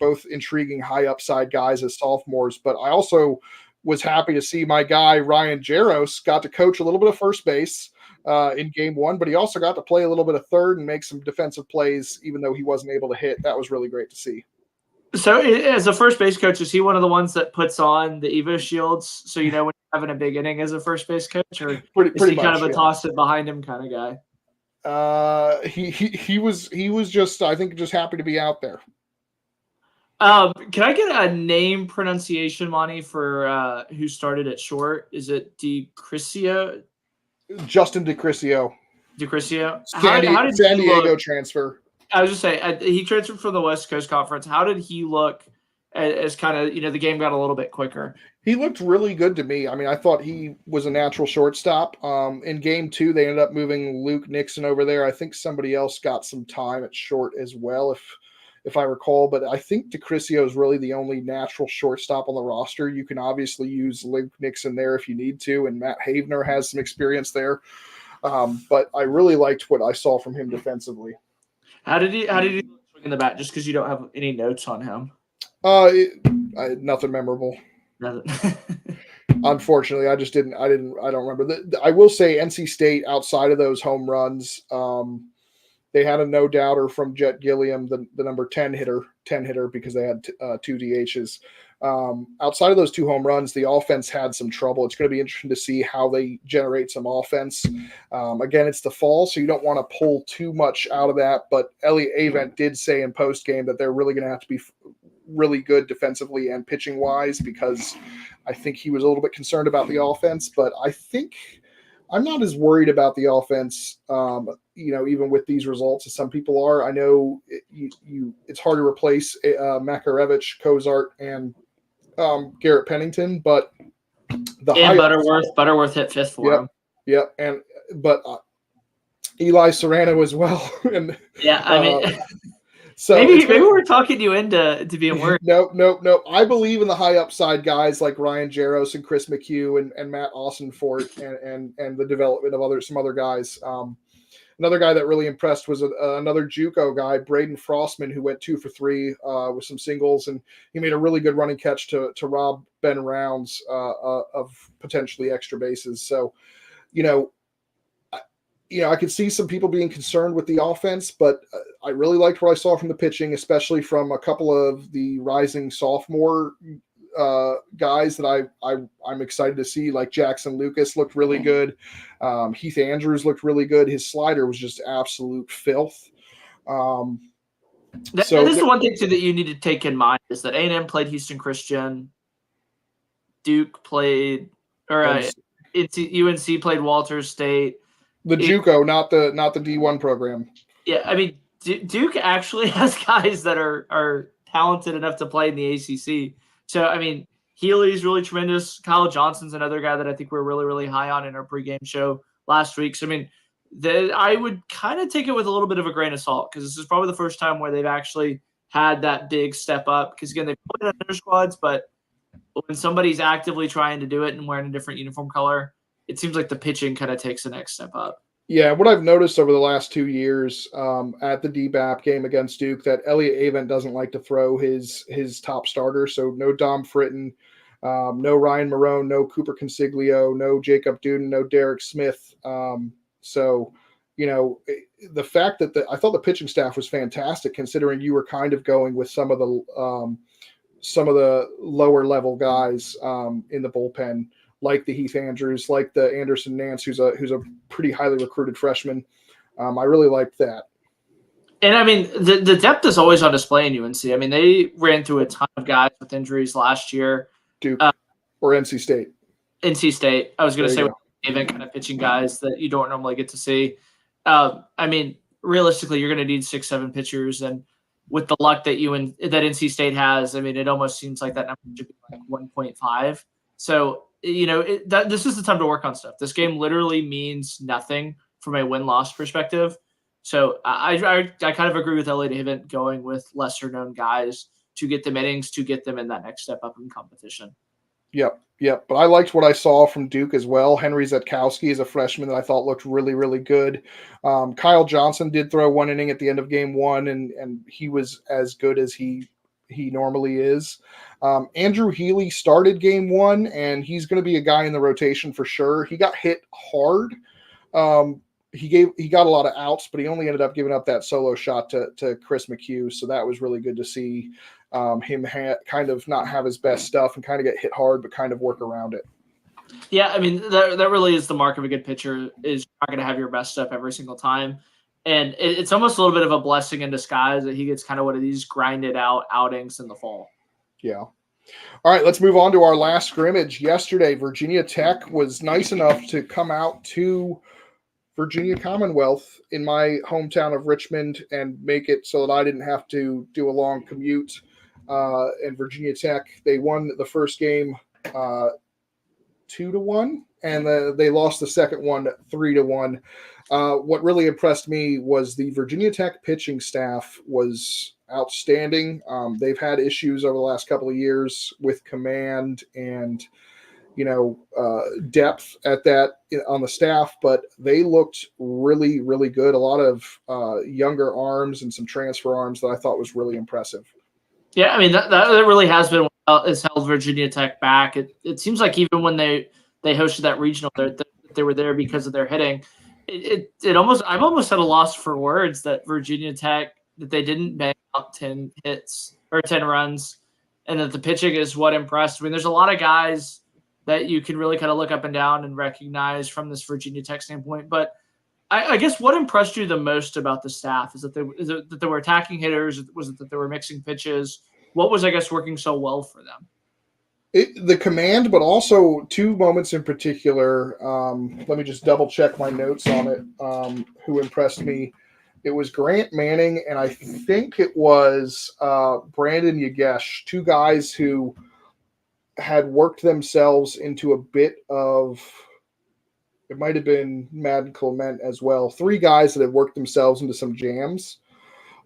high upside guys as sophomores. But I also was happy to see my guy Ryan Jaros got to coach a little bit of first base in game one, but he also got to play a little bit of third and make some defensive plays, even though he wasn't able to hit. That was really great to see. So as a first base coach, is he one of the ones that puts on the Evo shields? So, when you're having a big inning as a first base coach, or is he kind of a toss it behind him kind of guy? He was just, I think, just happy to be out there. Can I get a name pronunciation, Monty, for who started at short? Is it DeCrisio? Justin DeCrisio. How did San Diego transfer. I was just saying, he transferred from the West Coast Conference. How did he look as kind of, the game got a little bit quicker? He looked really good to me. I mean, I thought he was a natural shortstop. In game two, they ended up moving Luke Nixon over there. I think somebody else got some time at short as well, if I recall. But I think DeCrisio is really the only natural shortstop on the roster. You can obviously use Luke Nixon there if you need to, and Matt Havener has some experience there. But I really liked what I saw from him defensively. How did he swing in the bat? Just because you don't have any notes on him? Nothing memorable. Nothing. Unfortunately, I don't remember. I will say NC State, outside of those home runs, they had a no-doubter from Jet Gilliam, the number 10 hitter, because they had two DHs. Outside of those two home runs, the offense had some trouble. It's going to be interesting to see how they generate some offense. Again, it's the fall, so you don't want to pull too much out of that. But Elliot Avent did say in post-game that they're really going to have to be really good defensively and pitching-wise, because I think he was a little bit concerned about the offense. But I think I'm not as worried about the offense, even with these results as some people are. I know it's hard to replace Makarevich, Cozart, and Garrett Pennington, but Butterworth hit fifth for him. Yep, but Eli Serrano as well. And I mean, so maybe we're talking you into being worried. No. I believe in the high upside guys like Ryan Jaros and Chris McHugh and Matt Austin-Fort and the development of some other guys. Another guy that really impressed was another JUCO guy, Braden Frostman, who went 2 for 3 with some singles, and he made a really good running catch to rob Ben Rounds of potentially extra bases. So, I could see some people being concerned with the offense, but I really liked what I saw from the pitching, especially from a couple of the rising sophomore guys that I'm excited to see, like Jackson Lucas looked really good. Heath Andrews looked really good. His slider was just absolute filth. This is one thing too that you need to take in mind is that A&M played Houston Christian, Duke played, or UNC played Walters State. The JUCO, not the D1 program. Yeah, I mean Duke actually has guys that are talented enough to play in the ACC. So, I mean, Healy's really tremendous. Kyle Johnson's another guy that I think we're really, really high on in our pregame show last week. So, I mean, I would kind of take it with a little bit of a grain of salt because this is probably the first time where they've actually had that big step up. Because again, they've played on inter squads, but when somebody's actively trying to do it and wearing a different uniform color, it seems like the pitching kind of takes the next step up. Yeah, what I've noticed over the last 2 years at the DBAP game against Duke, that Elliott Avent doesn't like to throw his top starter. So no Dom Fritton, no Ryan Marone, no Cooper Consiglio, no Jacob Duden, no Derek Smith. So, the fact that I thought the pitching staff was fantastic, considering you were kind of going with some of the lower level guys in the bullpen, like the Heath Andrews, like the Anderson Nance, who's a pretty highly recruited freshman. I really liked that. And I mean, the depth is always on display in UNC. I mean, they ran through a ton of guys with injuries last year. Duke or NC State. NC State. I was going to say even kind of pitching guys that you don't normally get to see. I mean, realistically, you're going to need 6-7 pitchers, and with the luck that that NC State has, I mean, it almost seems like that number should be like 1.5. So, this is the time to work on stuff. This game literally means nothing from a win-loss perspective. So I kind of agree with Elliott Avent going with lesser-known guys to get them innings, to get them in that next step up in competition. Yep. But I liked what I saw from Duke as well. Henry Zetkowski is a freshman that I thought looked really, really good. Kyle Johnson did throw 1 inning at the end of game 1, and he was as good as he normally is. Andrew Healy started game 1, and he's going to be a guy in the rotation for sure. He got hit hard. He got a lot of outs, but he only ended up giving up that solo shot to Chris McHugh. So that was really good to see him kind of not have his best stuff and kind of get hit hard, but kind of work around it. Yeah, I mean, that really is the mark of a good pitcher, is you're not going to have your best stuff every single time. And it's almost a little bit of a blessing in disguise that he gets kind of one of these grinded out outings in the fall. Yeah. All right, let's move on to our last scrimmage. Yesterday, Virginia Tech was nice enough to come out to Virginia Commonwealth in my hometown of Richmond and make it so that I didn't have to do a long commute. And Virginia Tech, they won the first game 2-1, and they lost the second one 3-1. What really impressed me was the Virginia Tech pitching staff was outstanding. They've had issues over the last couple of years with command and depth at that on the staff, but they looked really, really good. A lot of younger arms and some transfer arms that I thought was really impressive. Yeah, I mean, that really has been what has held Virginia Tech back. It seems like even when they hosted that regional, they were there because of their hitting. I've almost had a loss for words that Virginia Tech, that they didn't bang out 10 hits or 10 runs, and that the pitching is what impressed. I mean, there's a lot of guys that you can really kind of look up and down and recognize from this Virginia Tech standpoint. But I guess what impressed you the most about the staff is it that they were attacking hitters? Was it that they were mixing pitches? What was, I guess, working so well for them? The command, but also 2 moments in particular. Let me just double check my notes on it. Who impressed me? It was Grant Manning, and I think it was Brandon Yagesh, 2 guys who had worked themselves into a bit of, it might have been Madden Clement as well. 3 guys that had worked themselves into some jams.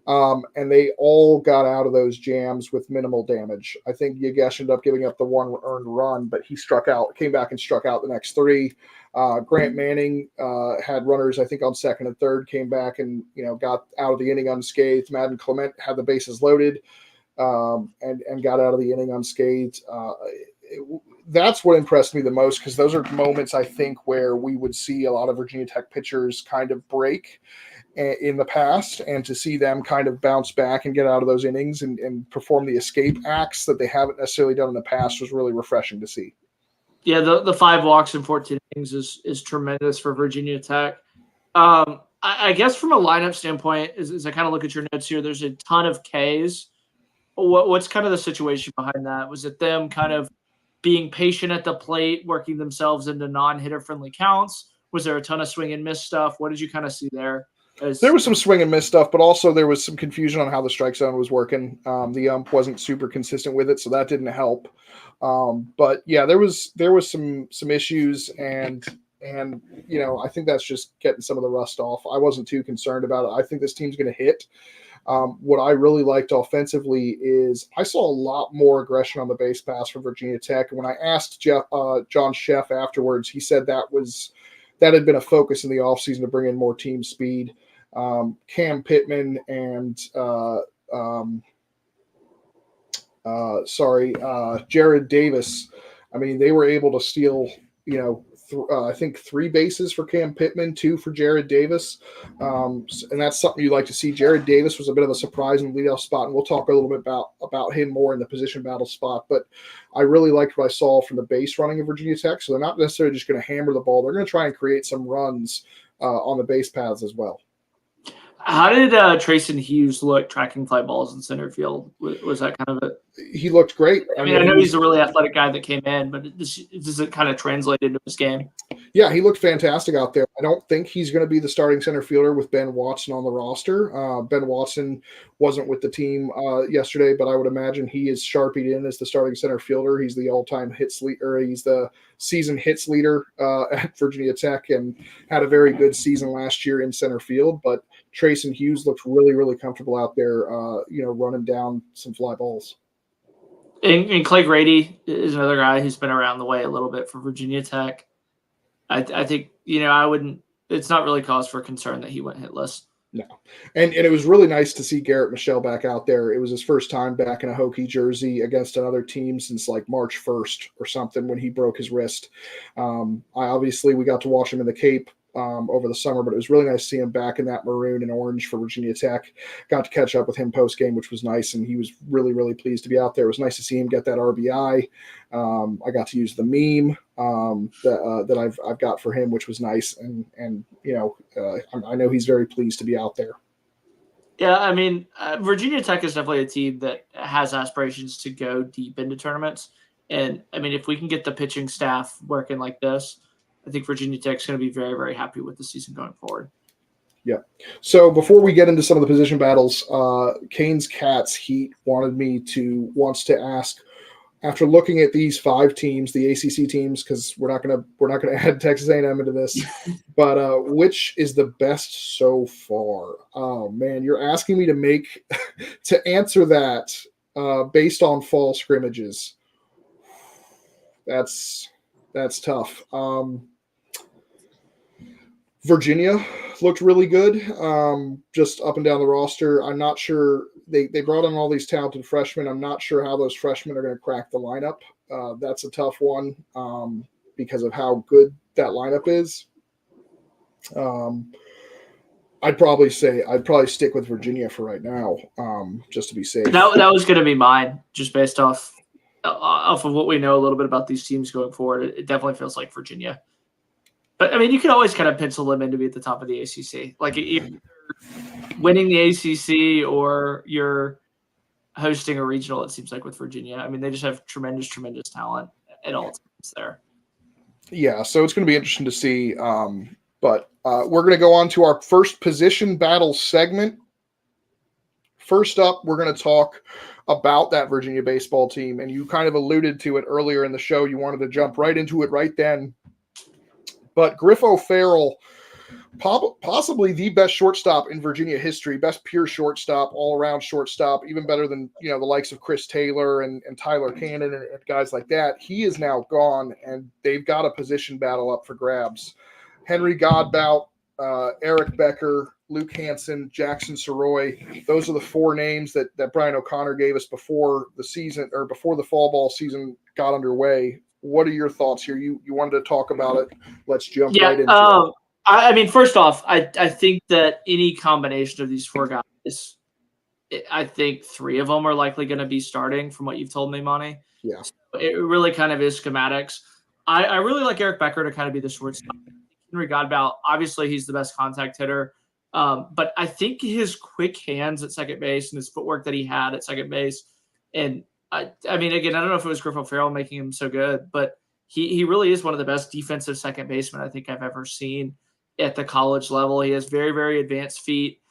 And they all got out of those jams with minimal damage. I think Yagesh ended up giving up the 1 earned run, but he came back and struck out the next 3. Grant Manning had runners, I think, on second and third, came back and got out of the inning unscathed. Madden Clement had the bases loaded and got out of the inning unscathed. That's what impressed me the most, because those are moments, I think, where we would see a lot of Virginia Tech pitchers kind of break in the past, and to see them kind of bounce back and get out of those innings and perform the escape acts that they haven't necessarily done in the past was really refreshing to see. Yeah, the 5 walks in 14 innings is tremendous for Virginia Tech. I guess from a lineup standpoint, as I kind of look at your notes here, there's a ton of Ks. What's kind of the situation behind that? Was it them kind of being patient at the plate, working themselves into non-hitter friendly counts? Was there a ton of swing and miss stuff? What did you kind of see there? There was some swing and miss stuff, but also there was some confusion on how the strike zone was working. The ump wasn't super consistent with it, so that didn't help. But yeah, there was some issues, and And, I think that's just getting some of the rust off. I wasn't too concerned about it. I think this team's going to hit. What I really liked offensively is I saw a lot more aggression on the base pass from Virginia Tech. And when I asked John Sheff afterwards, he said that had been a focus in the offseason to bring in more team speed. Cam Pittman and Jared Davis. I mean, they were able to steal, I think 3 bases for Cam Pittman, 2 for Jared Davis. And that's something you like to see. Jared Davis was a bit of a surprise in the leadoff spot, and we'll talk a little bit about him more in the position battle spot. But I really liked what I saw from the base running of Virginia Tech. So they're not necessarily just going to hammer the ball. They're going to try and create some runs on the base paths as well. How did Trayson Hughes look tracking fly balls in center field? Was that kind of it? He looked great. I mean, I know he's a really athletic guy that came in, but does it kind of translate into his game? Yeah, he looked fantastic out there. I don't think he's going to be the starting center fielder with Ben Watson on the roster. Ben Watson wasn't with the team yesterday, but I would imagine he is sharpied in as the starting center fielder. He's the all-time hits leader. He's the season hits leader at Virginia Tech and had a very good season last year in center field. But Trayson Hughes looked really, really comfortable out there, running down some fly balls. And Clay Grady is another guy who's been around the way a little bit for Virginia Tech. I think, I wouldn't – it's not really cause for concern that he went hitless. No. And it was really nice to see Garrett Michelle back out there. It was his first time back in a Hokie jersey against another team since like March 1st or something when he broke his wrist. We got to watch him in the Cape over the summer, but it was really nice to see him back in that maroon and orange for Virginia Tech. Got to catch up with him post-game, which was nice, and he was really, really pleased to be out there. It was nice to see him get that RBI. I got to use the meme that I've got for him, which was nice, and I know he's very pleased to be out there. Yeah, I mean, Virginia Tech is definitely a team that has aspirations to go deep into tournaments, and I mean, if we can get the pitching staff working like this, I think Virginia Tech's going to be very, very happy with the season going forward. Yeah. So before we get into some of the position battles, Canes Cats Heat wants to ask, after looking at these 5 teams, the ACC teams, because we're not gonna add Texas A&M into this, but which is the best so far? Oh man, you're asking me to answer that based on fall scrimmages. That's tough. Virginia looked really good, just up and down the roster. I'm not sure they brought in all these talented freshmen. I'm not sure how those freshmen are going to crack the lineup. That's a tough one because of how good that lineup is. I'd probably stick with Virginia for right now, just to be safe. That was going to be mine, just based off of what we know a little bit about these teams going forward. It definitely feels like Virginia. But, I mean, you can always kind of pencil them in to be at the top of the ACC. Like, either winning the ACC or you're hosting a regional, it seems like, with Virginia. I mean, they just have tremendous, tremendous talent at all times there. Yeah, so it's going to be interesting to see. But we're going to go on to our first position battle segment. First up, we're going to talk about that Virginia baseball team. And you kind of alluded to it earlier in the show. You wanted to jump right into it right then. But Griff O'Farrell, possibly the best shortstop in Virginia history, best pure shortstop, all-around shortstop, even better than the likes of Chris Taylor and Tyler Cannon and guys like that. He is now gone, and they've got a position battle up for grabs. Henry Godbout, Eric Becker, Luke Hansen, Jackson Soroy. Those are the 4 names that Brian O'Connor gave us before the season or before the fall ball season got underway. What are your thoughts here? You wanted to talk about it. Let's jump right into it. I mean, first off, I think that any combination of these 4 guys, I think 3 of them are likely going to be starting from what you've told me, Monty. Yeah. So it really kind of is schematics. I really like Eric Becker to kind of be the shortstop. Henry Godbout, obviously he's the best contact hitter. But I think his quick hands at second base and his footwork that he had at second base, and I mean, again, I don't know if it was Griff O'Farrell making him so good, but he really is one of the best defensive second basemen I think I've ever seen at the college level. He has very, very advanced feet,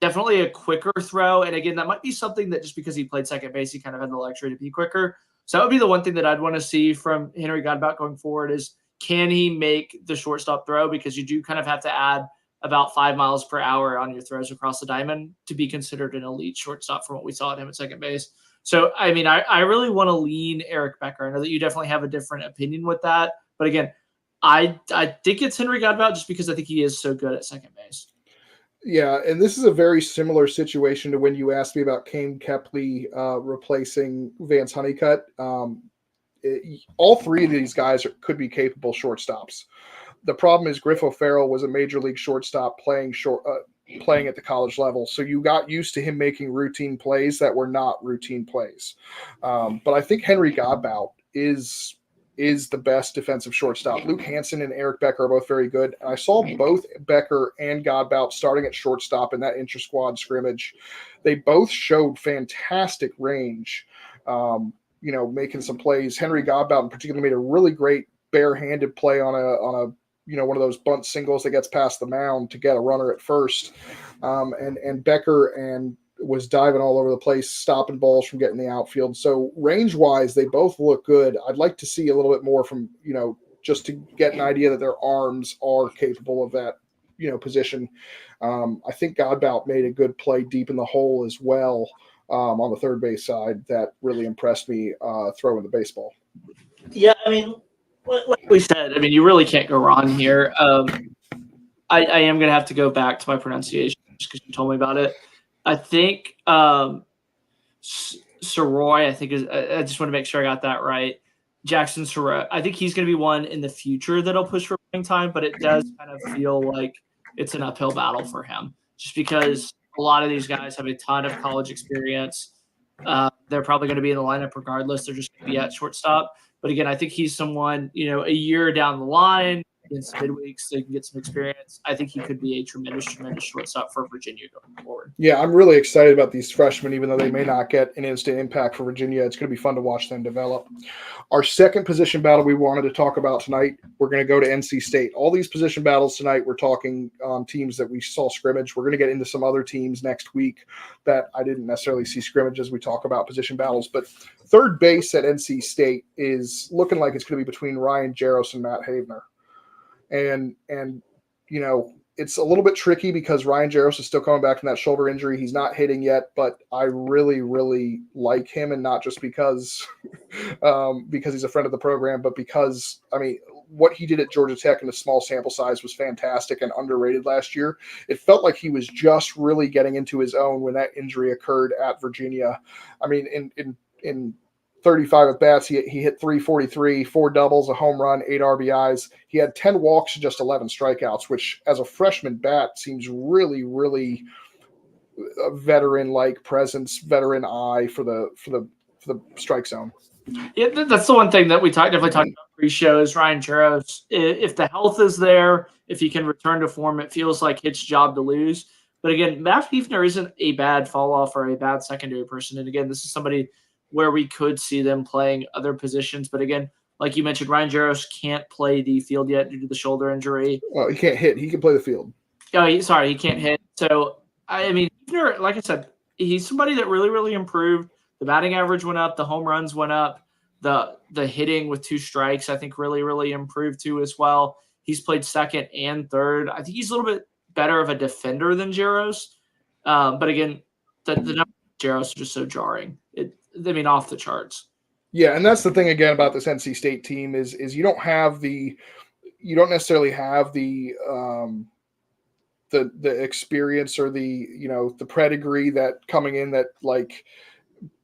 definitely a quicker throw. And again, that might be something that just because he played second base, he kind of had the luxury to be quicker. So that would be the one thing that I'd want to see from Henry Godbout going forward is can he make the shortstop throw? Because you do kind of have to add about 5 miles per hour on your throws across the diamond to be considered an elite shortstop from what we saw at him at second base. So, I mean, I really want to lean Eric Becker. I know that you definitely have a different opinion with that. But again, I think it's Henry Godbout just because I think he is so good at second base. Yeah, and this is a very similar situation to when you asked me about Kane Kepley replacing Vance Honeycutt. All three of these guys could be capable shortstops. The problem is Griff O'Farrell was a major league shortstop playing at the college level, so you got used to him making routine plays that were not routine plays. But I think Henry Godbout is the best defensive shortstop. Luke Hansen and Eric Becker are both very good. And I saw both Becker and Godbout starting at shortstop in that inter-squad scrimmage. They both showed fantastic range, making some plays. Henry Godbout in particular made a really great barehanded play on a one of those bunt singles that gets past the mound to get a runner at first. And Becker was diving all over the place, stopping balls from getting the outfield. So range-wise, they both look good. I'd like to see a little bit more from, just to get an idea that their arms are capable of that, position. I think Godbout made a good play deep in the hole as well on the third base side that really impressed me throwing the baseball. Yeah, I mean, like we said, I mean, you really can't go wrong here. I am going to have to go back to my pronunciation just because you told me about it. I think Soroy, I just want to make sure I got that right. Jackson Soroy, I think he's going to be one in the future that'll push for playing time, but it does kind of feel like it's an uphill battle for him just because a lot of these guys have a ton of college experience. They're probably going to be in the lineup regardless. They're just going to be at shortstop. But again, I think he's someone, a year down the line, in some midweeks, so he can get some experience. I think he could be a tremendous shortstop for Virginia going forward. Yeah, I'm really excited about these freshmen, even though they may not get an instant impact for Virginia. It's going to be fun to watch them develop. Our second position battle we wanted to talk about tonight, we're going to go to NC State. All these position battles tonight, we're talking teams that we saw scrimmage. We're going to get into some other teams next week that I didn't necessarily see scrimmage as we talk about position battles. But third base at NC State is looking like it's going to be between Ryan Jaros and Matt Havener. And it's a little bit tricky because Ryan Jaros is still coming back from that shoulder injury. He's not hitting yet, but I really, really like him, and not just because he's a friend of the program, but because, what he did at Georgia Tech in a small sample size was fantastic and underrated last year. It felt like he was just really getting into his own when that injury occurred at Virginia. In 35 at bats, he hit 343, 4 doubles, a home run, 8 RBIs. He had 10 walks and just 11 strikeouts, which as a freshman bat seems really, really veteran-like presence, veteran eye for the strike zone. Yeah, that's the one thing that we definitely talked about pre-show is Ryan Jaros. If the health is there, if he can return to form, it feels like it's job to lose. But again, Matt Havener isn't a bad fall-off or a bad secondary person. And again, this is somebody where we could see them playing other positions. But again, like you mentioned, Ryan Jaros can't play the field yet due to the shoulder injury. Well, he can't hit. He can play the field. Oh, he can't hit. So, like I said, he's somebody that really, really improved. The batting average went up. The home runs went up. The hitting with 2 strikes, I think, really, really improved too as well. He's played second and third. I think he's a little bit better of a defender than Jaros. But again, the number of Jaros are just so jarring. Off the charts. Yeah, and that's the thing again about this NC State team is you don't necessarily have the experience or the pedigree that coming in that like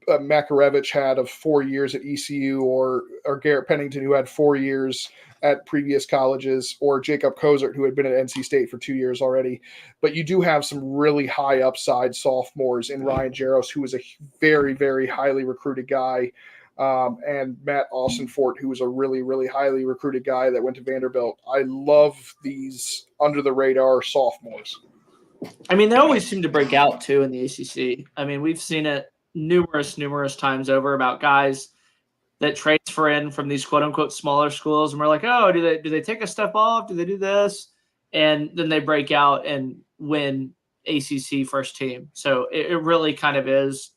Makarevich had of 4 years at ECU or Garrett Pennington who had 4 years at previous colleges, or Jacob Kozert who had been at NC State for 2 years already. But you do have some really high upside sophomores in Ryan Jaros, who is a very, very highly recruited guy, and Matt Austinfort, who was a really, really highly recruited guy that went to Vanderbilt. I love these under-the-radar sophomores. They always seem to break out, too, in the ACC. We've seen it numerous times over about guys that transfer in from these quote unquote smaller schools. And we're like, oh, do they take a step off? Do they do this? And then they break out and win ACC first team. So it really kind of is.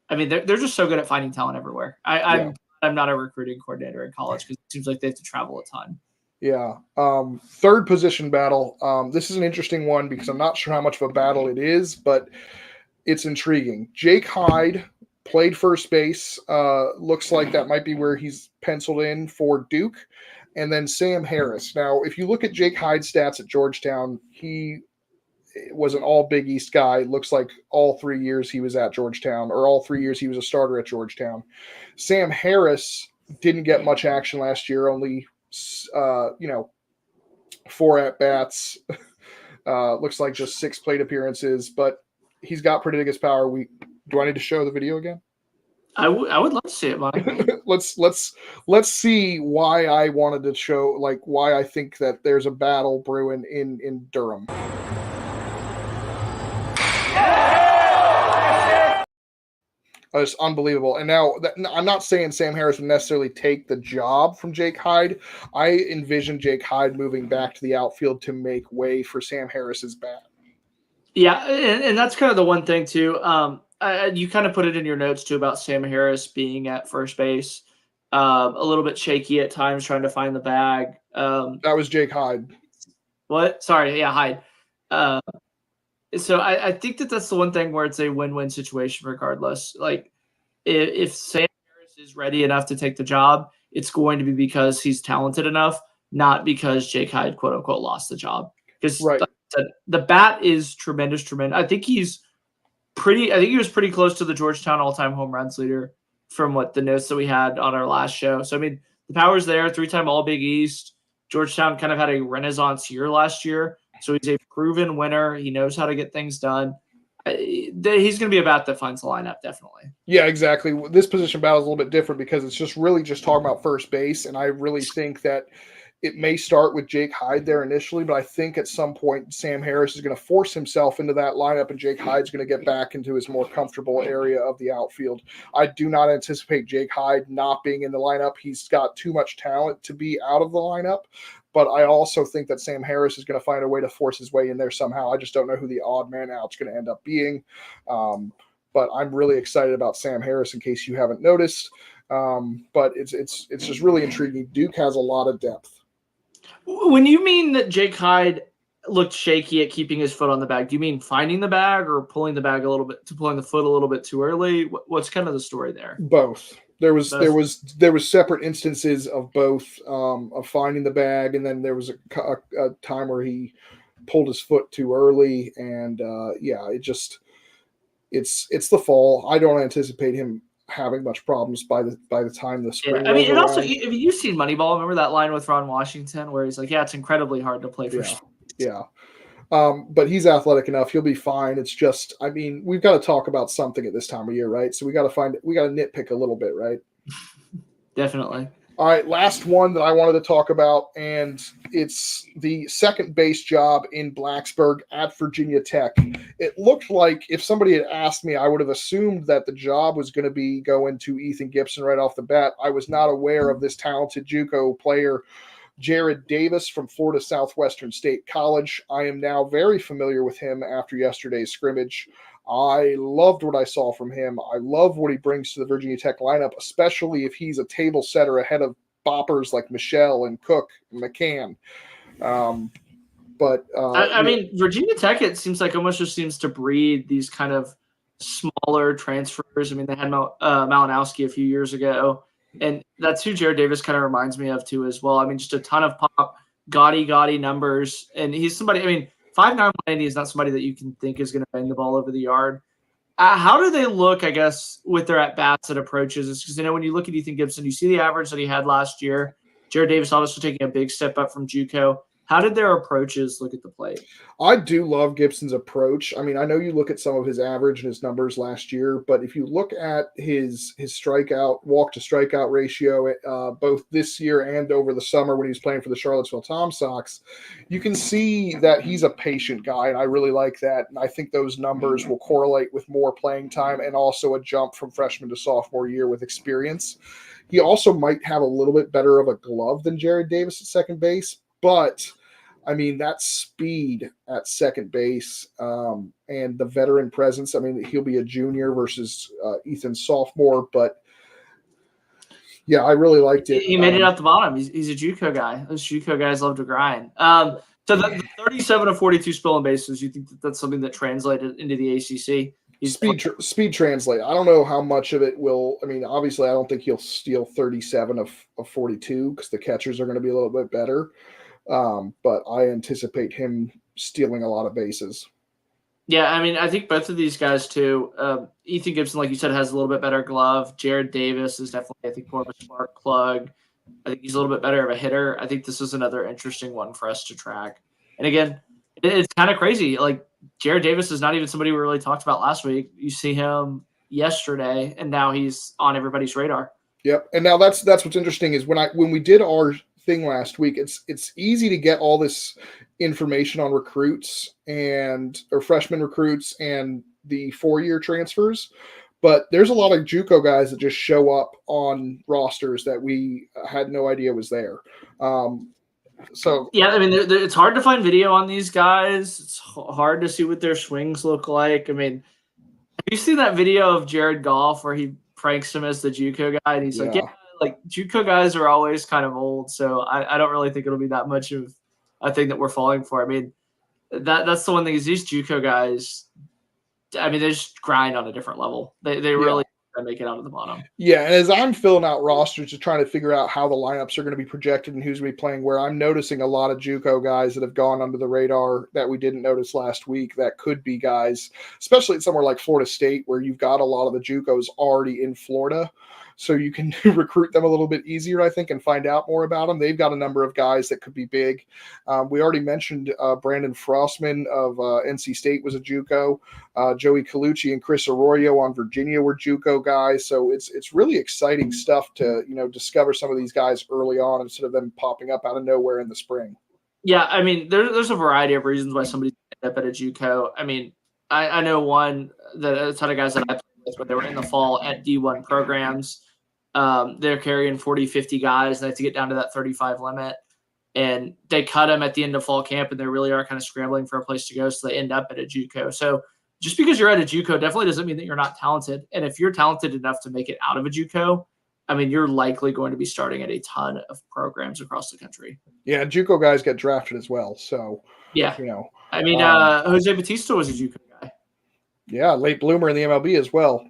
They're just so good at finding talent everywhere. I'm not a recruiting coordinator in college because it seems like they have to travel a ton. Yeah. Third position battle. This is an interesting one because I'm not sure how much of a battle it is, but it's intriguing. Jake Hyde played first base. Looks like that might be where he's penciled in for Duke. And then Sam Harris. Now, if you look at Jake Hyde's stats at Georgetown, he was an all Big East guy. Looks like all 3 years he was at Georgetown, or all 3 years he was a starter at Georgetown. Sam Harris didn't get much action last year, only 4 at-bats. Looks like just 6 plate appearances, but he's got pretty good power. Do I need to show the video again? I would love to see it, Mike. let's see why I wanted to show, like, why I think that there's a battle brewing in Durham. It's unbelievable. And now, I'm not saying Sam Harris would necessarily take the job from Jake Hyde. I envision Jake Hyde moving back to the outfield to make way for Sam Harris's bat. Yeah, and that's kind of the one thing, too. You kind of put it in your notes, too, about Sam Harris being at first base. A little bit shaky at times, trying to find the bag. That was Jake Hyde. What? Sorry, yeah, Hyde. So I think that's the one thing where it's a win-win situation regardless. Like, if Sam Harris is ready enough to take the job, it's going to be because he's talented enough, not because Jake Hyde, quote unquote, lost the job. Because right. Like I said, the bat is tremendous. I think he was pretty close to the Georgetown all-time home runs leader from what the notes that we had on our last show. So I mean, the power's there. 3-time All Big East. Georgetown kind of had a renaissance year last year. So he's a proven winner. He knows how to get things done. He's going to be a bat that finds the lineup, definitely. Yeah, exactly. This position battle is a little bit different because it's just really just talking about first base. And I really think that it may start with Jake Hyde there initially, but I think at some point Sam Harris is going to force himself into that lineup and Jake Hyde's going to get back into his more comfortable area of the outfield. I do not anticipate Jake Hyde not being in the lineup. He's got too much talent to be out of the lineup. But I also think that Sam Harris is going to find a way to force his way in there somehow. I just don't know who the odd man out's going to end up being. But I'm really excited about Sam Harris in case you haven't noticed. But it's just really intriguing. Duke has a lot of depth. When you mean that Jake Hyde looked shaky at keeping his foot on the bag, do you mean finding the bag or pulling the foot a little bit too early? What's kind of the story there? Both. There was separate instances of both, of finding the bag, and then there was a time where he pulled his foot too early, and it's the fall. I don't anticipate him having much problems by the time the spring. Yeah, I mean, and also, if you've seen Moneyball, remember that line with Ron Washington where he's like, "Yeah, it's incredibly hard to play for." Yeah. But he's athletic enough; he'll be fine. It's just, I mean, we've got to talk about something at this time of year, right? So we got to nitpick a little bit, right? Definitely. All right, last one that I wanted to talk about, and it's the second base job in Blacksburg at Virginia Tech. It looked like if somebody had asked me, I would have assumed that the job was going to be going to Ethan Gibson right off the bat. I was not aware of this talented JUCO player, Jared Davis from Florida Southwestern State College. I am now very familiar with him after yesterday's scrimmage. I loved what I saw from him. I love what he brings to the Virginia Tech lineup, especially if he's a table setter ahead of boppers like Michelle and Cook and McCann. I mean, Virginia Tech, it seems like almost just seems to breed these kind of smaller transfers. I mean, they had Malinowski a few years ago, and that's who Jared Davis kind of reminds me of too as well. I mean, just a ton of pop, gaudy numbers, and he's somebody, I mean, 5'9", 190 is not somebody that you can think is going to bang the ball over the yard. How do they look, I guess, with their at-bats and approaches? Because, when you look at Ethan Gibson, you see the average that he had last year. Jared Davis obviously taking a big step up from JUCO. How did their approaches look at the plate? I do love Gibson's approach. I mean, I know you look at some of his average and his numbers last year, but if you look at his walk to strikeout ratio, both this year and over the summer when he was playing for the Charlottesville Tom Sox, you can see that he's a patient guy, and I really like that. And I think those numbers will correlate with more playing time and also a jump from freshman to sophomore year with experience. He also might have a little bit better of a glove than Jared Davis at second base, but I mean, that speed at second base and the veteran presence. I mean, he'll be a junior versus Ethan's sophomore, but Yeah, I really liked it. He made it out the bottom. He's a JUCO guy. Those JUCO guys love to grind. So the 37 of 42 stolen bases, you think that's something that translated into the ACC? Speed translate. I don't know how much of it will. I mean, obviously, I don't think he'll steal 37 of 42 because the catchers are going to be a little bit better. But I anticipate him stealing a lot of bases. Yeah, I mean, I think both of these guys too. Ethan Gibson, like you said, has a little bit better glove. Jared Davis is definitely, I think, more of a spark plug. I think he's a little bit better of a hitter. I think this is another interesting one for us to track. And again, it's kind of crazy. Like Jared Davis is not even somebody we really talked about last week. You see him yesterday, and now he's on everybody's radar. Yep. And now that's what's interesting is when we did our thing last week, it's easy to get all this information on recruits or freshman recruits and the 4-year transfers, but there's a lot of JUCO guys that just show up on rosters that we had no idea was there. So yeah, I mean, it's hard to find video on these guys. It's hard to see what their swings look like. I mean, have you seen that video of Jared Goff where he pranks him as the JUCO guy, and he's like, yeah, like JUCO guys are always kind of old, so I don't really think it'll be that much of a thing that we're falling for. I mean, that's the one thing is these JUCO guys, I mean, they just grind on a different level. They really make it out of the bottom. Yeah, and as I'm filling out rosters to trying to figure out how the lineups are going to be projected and who's going to be playing where, I'm noticing a lot of JUCO guys that have gone under the radar that we didn't notice last week that could be guys, especially at somewhere like Florida State where you've got a lot of the JUCOs already in Florida. So you can recruit them a little bit easier, I think, and find out more about them. They've got a number of guys that could be big. We already mentioned Brandon Frostman of NC State was a JUCO. Joey Colucci and Chris Arroyo on Virginia were JUCO guys. So it's really exciting stuff to discover some of these guys early on instead of them popping up out of nowhere in the spring. Yeah, I mean, there's a variety of reasons why somebody's end up at a JUCO. I mean, I know one that a ton of guys that I played with when they were in the fall at D1 programs. They're carrying 40, 50 guys. They have to get down to that 35 limit. And they cut them at the end of fall camp, and they really are kind of scrambling for a place to go, so they end up at a JUCO. So just because you're at a JUCO definitely doesn't mean that you're not talented. And if you're talented enough to make it out of a JUCO, I mean, you're likely going to be starting at a ton of programs across the country. Yeah, JUCO guys get drafted as well. So, yeah, I mean, Jose Batista was a JUCO guy. Yeah, late bloomer in the MLB as well.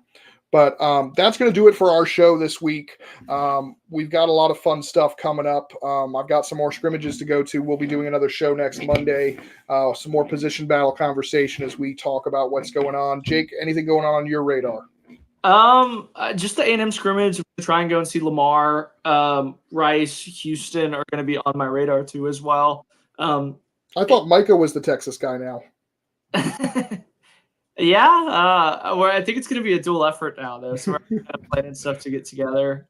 But that's going to do it for our show this week. We've got a lot of fun stuff coming up. I've got some more scrimmages to go to. We'll be doing another show next Monday. Some more position battle conversation as we talk about what's going on. Jake, anything going on your radar? Just the A&M scrimmage. Try and go and see Lamar. Rice, Houston are going to be on my radar too as well. I thought Micah was the Texas guy now. Yeah, I think it's going to be a dual effort now, though. So we're kind of planning stuff to get together.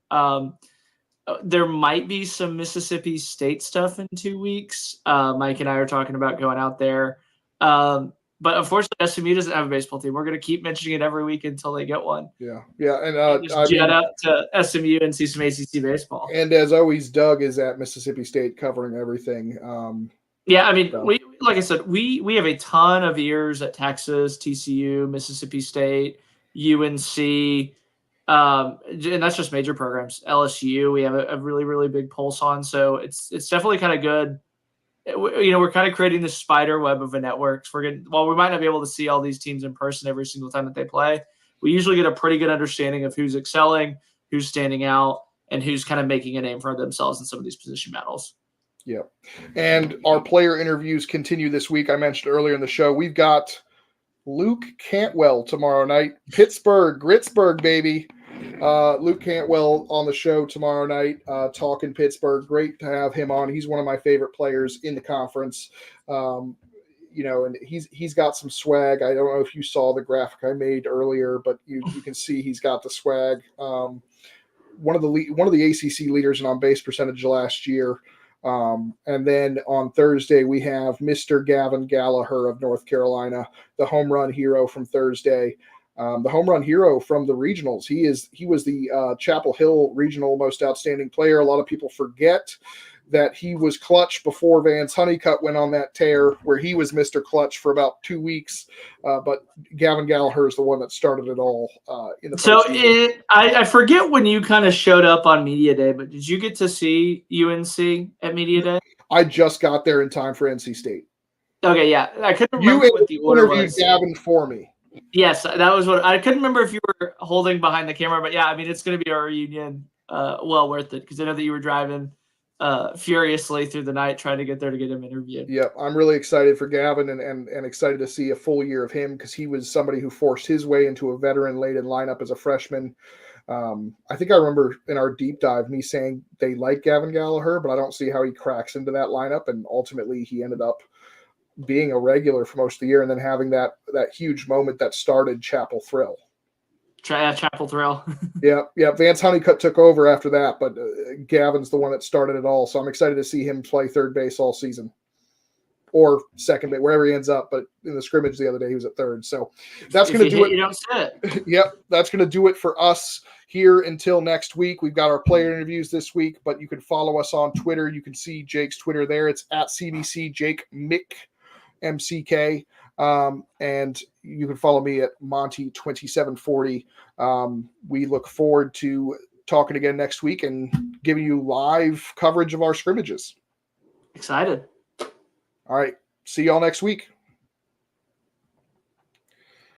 There might be some Mississippi State stuff in 2 weeks. Mike and I are talking about going out there. But unfortunately, SMU doesn't have a baseball team. We're going to keep mentioning it every week until they get one. Yeah. And just jet up to SMU and see some ACC baseball. And as always, Doug is at Mississippi State covering everything. Yeah, I mean, like I said, we have a ton of ears at Texas, TCU, Mississippi State, UNC, and that's just major programs. LSU, we have a really, really big pulse on, so it's definitely kind of good. We're kind of creating this spider web of a network. While we might not be able to see all these teams in person every single time that they play, we usually get a pretty good understanding of who's excelling, who's standing out, and who's kind of making a name for themselves in some of these position battles. Yeah. And our player interviews continue this week. I mentioned earlier in the show, we've got Luke Cantwell tomorrow night. Gritsburg, baby. Luke Cantwell on the show tomorrow night, talking Pittsburgh. Great to have him on. He's one of my favorite players in the conference. And he's got some swag. I don't know if you saw the graphic I made earlier, but you can see he's got the swag. One of the ACC leaders in on base percentage last year. And then on Thursday, we have Mr. Gavin Gallagher of North Carolina, the home run hero from Thursday, the home run hero from the regionals. He was the Chapel Hill regional most outstanding player. A lot of people forget that he was clutch before Vance Honeycutt went on that tear where he was Mr. Clutch for about 2 weeks. But Gavin Gallagher is the one that started it all in the So postseason. I forget when you kind of showed up on Media Day, but did you get to see UNC at Media Day? I just got there in time for NC State. Okay, yeah. I couldn't You remember what the order interviewed was. Gavin for me. Yes, that was what I couldn't remember if you were holding behind the camera, but yeah, I mean, it's going to be a reunion. Well worth it because I know that you were driving furiously through the night trying to get there to get him interviewed. Yep, I'm really excited for Gavin and excited to see a full year of him because he was somebody who forced his way into a veteran-laden lineup as a freshman. I think I remember in our deep dive me saying they like Gavin Gallagher, but I don't see how he cracks into that lineup, and ultimately he ended up being a regular for most of the year and then having that huge moment that started Chapel Thrill. Chapel Thrill. Yeah. Vance Honeycutt took over after that, but Gavin's the one that started it all. So I'm excited to see him play third base all season or second base, wherever he ends up. But in the scrimmage the other day, he was at third. So that's going to do it. You don't sit. Yep. That's going to do it for us here until next week. We've got our player interviews this week, but you can follow us on Twitter. You can see Jake's Twitter there. It's at CBC Jake Mick. MCK, and you can follow me at Monty 2740. We look forward to talking again next week and giving you live coverage of our scrimmages. Excited. All right. See y'all next week.